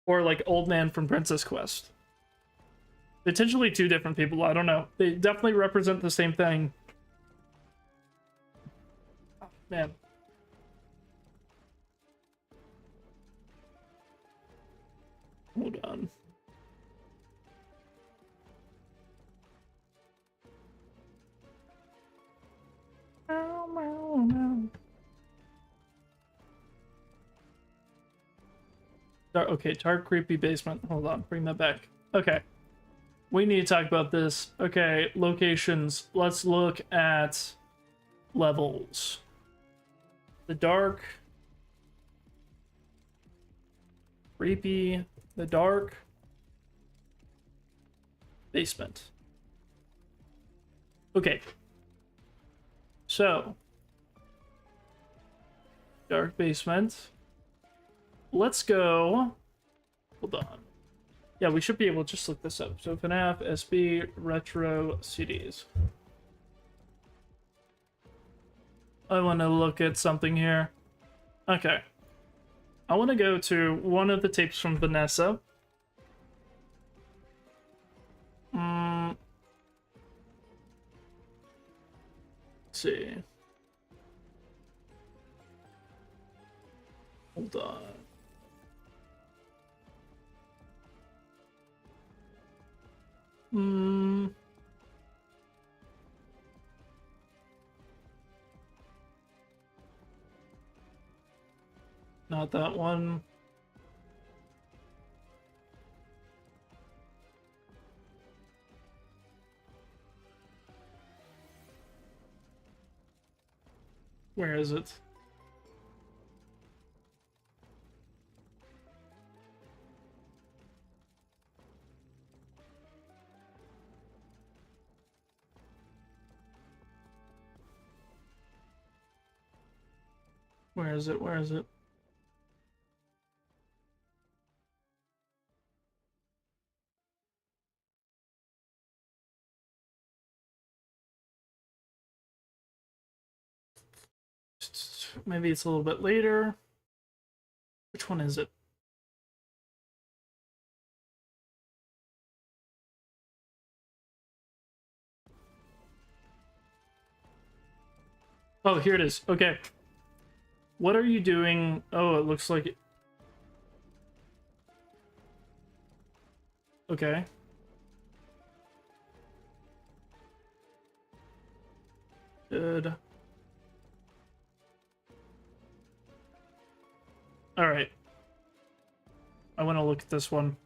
Or like old man from Princess Quest? Potentially 2 different people, I don't know. They definitely represent the same thing. Oh, man. Hold on. Okay, dark, creepy basement. Hold on, bring that back. Okay. We need to talk about this. Okay, locations. Let's look at levels. The dark. Creepy. The dark. Basement. Okay. So. Dark basement. Let's go. Hold on. Yeah, we should be able to just look this up. So FNAF, SB, retro CDs. I want to look at something here. Okay. I want to go to one of the tapes from Vanessa. Let's see. Hold on. Not that one. Where is it? Where is it? Where is it? Maybe it's a little bit later. Which one is it? Oh, here it is. Okay. What are you doing? Oh, it looks like it. Okay. Good. All right. I want to look at this one.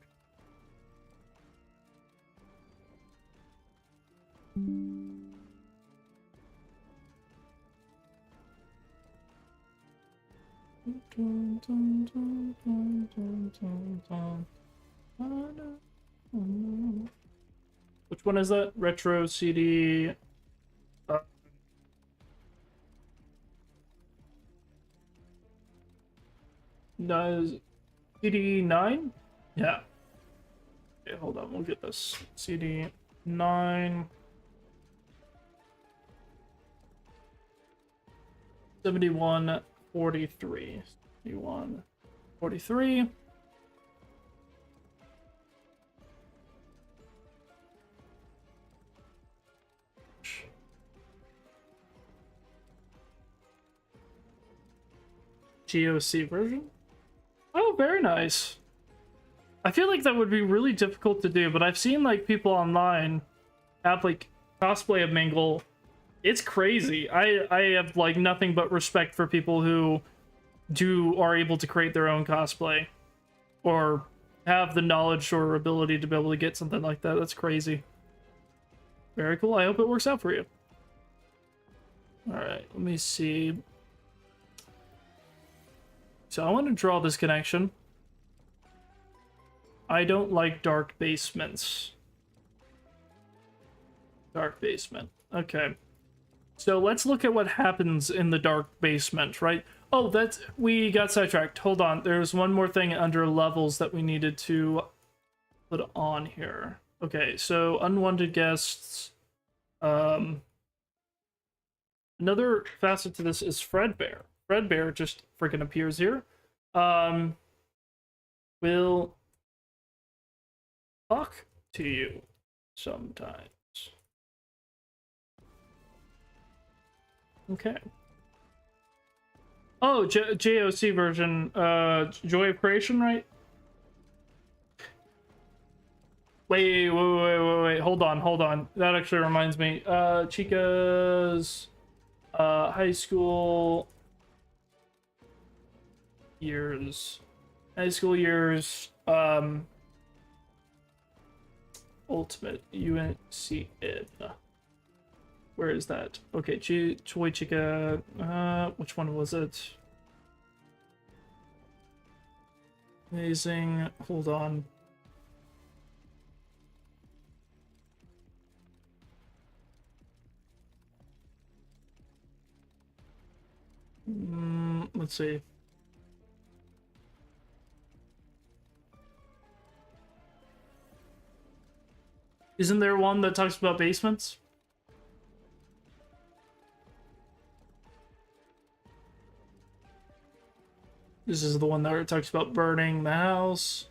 Which one is that? Retro CD. Does CD 9? Yeah. Okay, hold on. We'll get this. CD 9. 7143. 7143. GOC version? Oh, very nice. I feel like that would be really difficult to do, but I've seen like people online have like cosplay of Mingle. It's crazy. I have like nothing but respect for people who are able to create their own cosplay or have the knowledge or ability to be able to get something like that. That's crazy. Very cool. I hope it works out for you. All right, let me see. So I want to draw this connection. I don't like dark basements. Dark basement. Okay. So let's look at what happens in the dark basement, right? Oh, we got sidetracked. Hold on. There's one more thing under levels that we needed to put on here. Okay, so unwanted guests. Another facet to this is Fredbear. Fredbear just freaking appears here. Will talk to you sometimes. Okay. Oh, JOC version, Joy of Creation, right? Wait, hold on. That actually reminds me. Chica's high school years. Ultimate UNCN. Where is that? Okay, Choi Chica. Which one was it? Amazing. Hold on. Let's see. Isn't there one that talks about basements? This is the one that talks about burning the house.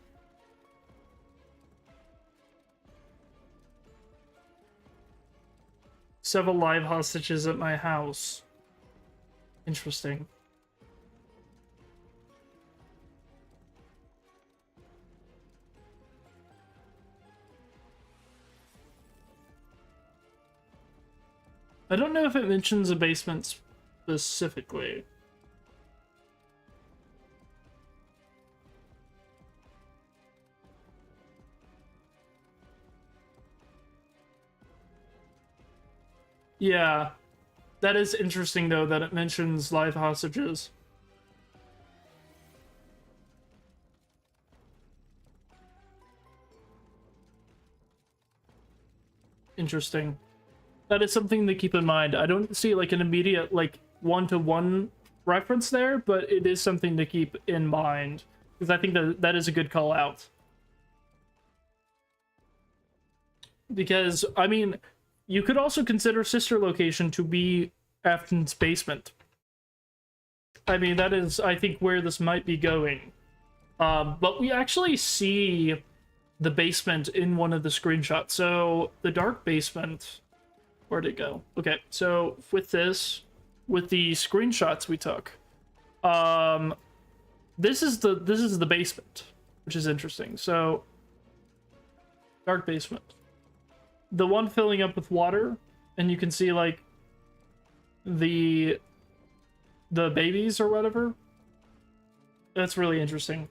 Several live hostages at my house. Interesting. I don't know if it mentions a basement specifically. Yeah, that is interesting though that it mentions live hostages. Interesting. That is something to keep in mind. I don't see like an immediate like one-to-one reference there, but it is something to keep in mind because I think that is a good call out. Because I mean, you could also consider sister location to be Afton's basement. I mean, that is, I think, where this might be going. But we actually see the basement in one of the screenshots. So the dark basement, where'd it go? Okay, so with the screenshots we took, this is the basement, which is interesting. So dark basement. The one filling up with water, and you can see like the babies or whatever. That's really interesting.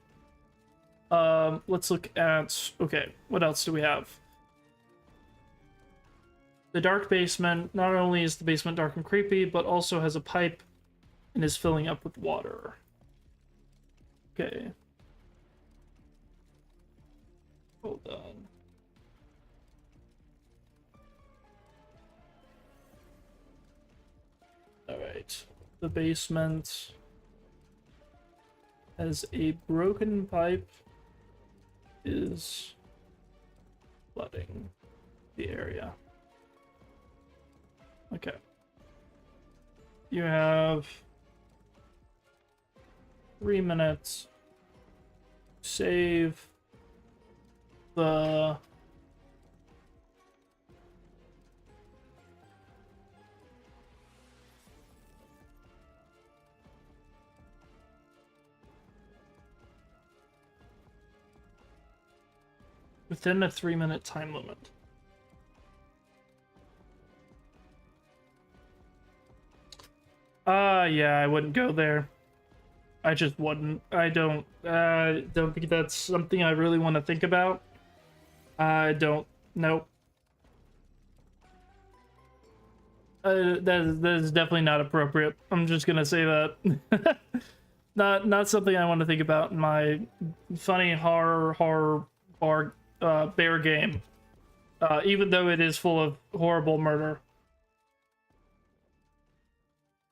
Let's look at, okay, what else do we have? The dark basement, not only is the basement dark and creepy, but also has a pipe and is filling up with water. Okay. Hold on. Alright, the basement has a broken pipe, is flooding the area. Okay. You have 3 minutes. Save the within a 3-minute time limit. Yeah, I wouldn't go there. I just wouldn't. I don't think that's something I really want to think about. I don't. Nope. That is definitely not appropriate. I'm just gonna say that. Not something I want to think about in my funny horror bear game. Even though it is full of horrible murder.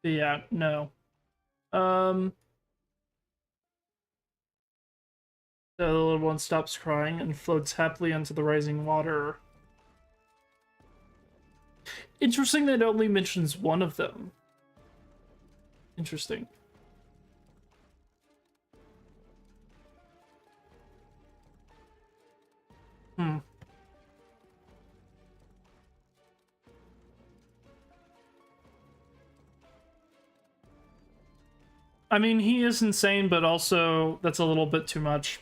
Yeah, no. The little one stops crying and floats happily onto the rising water. Interesting that it only mentions one of them. Interesting. I mean, he is insane, but also that's a little bit too much,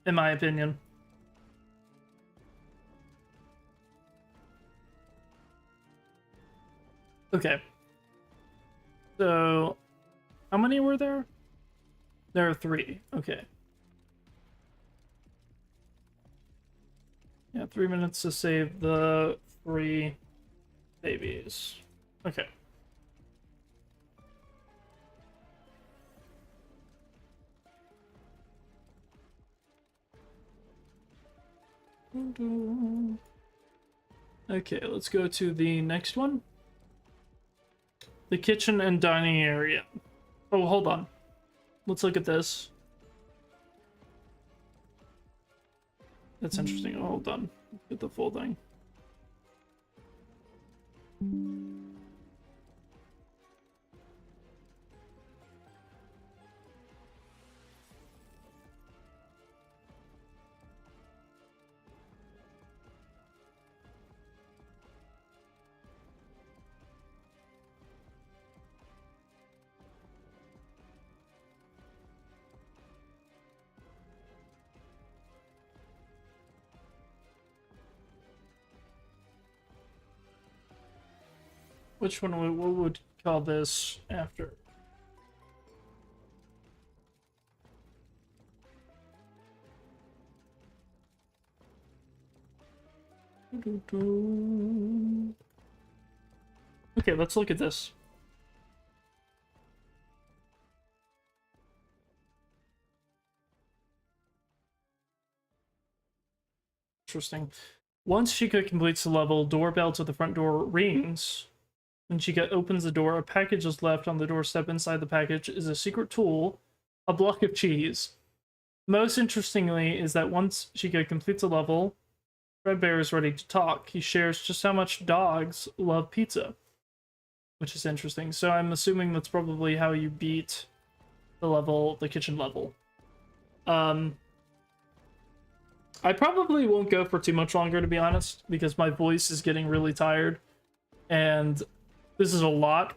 in my opinion. Okay. So, how many were there? There are 3. Okay. Yeah, 3 minutes to save the 3 babies. Okay. Okay, let's go to the next one. The kitchen and dining area. Oh, hold on. Let's look at this. That's interesting. Oh, hold on. Get the full thing. Which one what would call this after? Okay, let's look at this. Interesting. Once Chica completes the level, doorbell to the front door rings. When Chica opens the door, a package is left on the doorstep. Inside the package is a secret tool, a block of cheese. Most interestingly is that once Chica completes a level, Red Bear is ready to talk. He shares just how much dogs love pizza, which is interesting. So I'm assuming that's probably how you beat the level, the kitchen level. I probably won't go for too much longer, to be honest, because my voice is getting really tired, and this is a lot.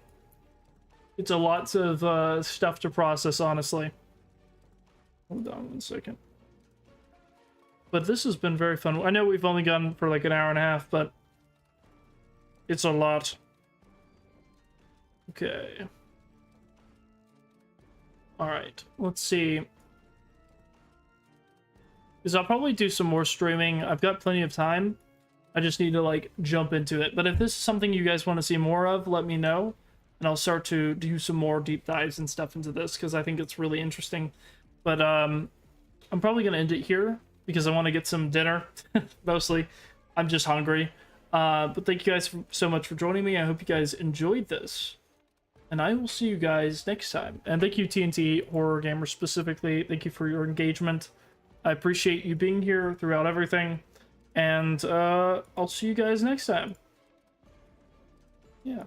It's a lot of stuff to process, honestly. Hold on 1 second. But this has been very fun. I know we've only gone for like an hour and a half, but it's a lot. Okay. Alright, let's see. Because I'll probably do some more streaming. I've got plenty of time. I just need to, like, jump into it. But if this is something you guys want to see more of, let me know. And I'll start to do some more deep dives and stuff into this, because I think it's really interesting. But I'm probably going to end it here, because I want to get some dinner, mostly. I'm just hungry. But thank you guys so much for joining me. I hope you guys enjoyed this. And I will see you guys next time. And thank you, TNT Horror Gamer, specifically. Thank you for your engagement. I appreciate you being here throughout everything. And I'll see you guys next time. Yeah.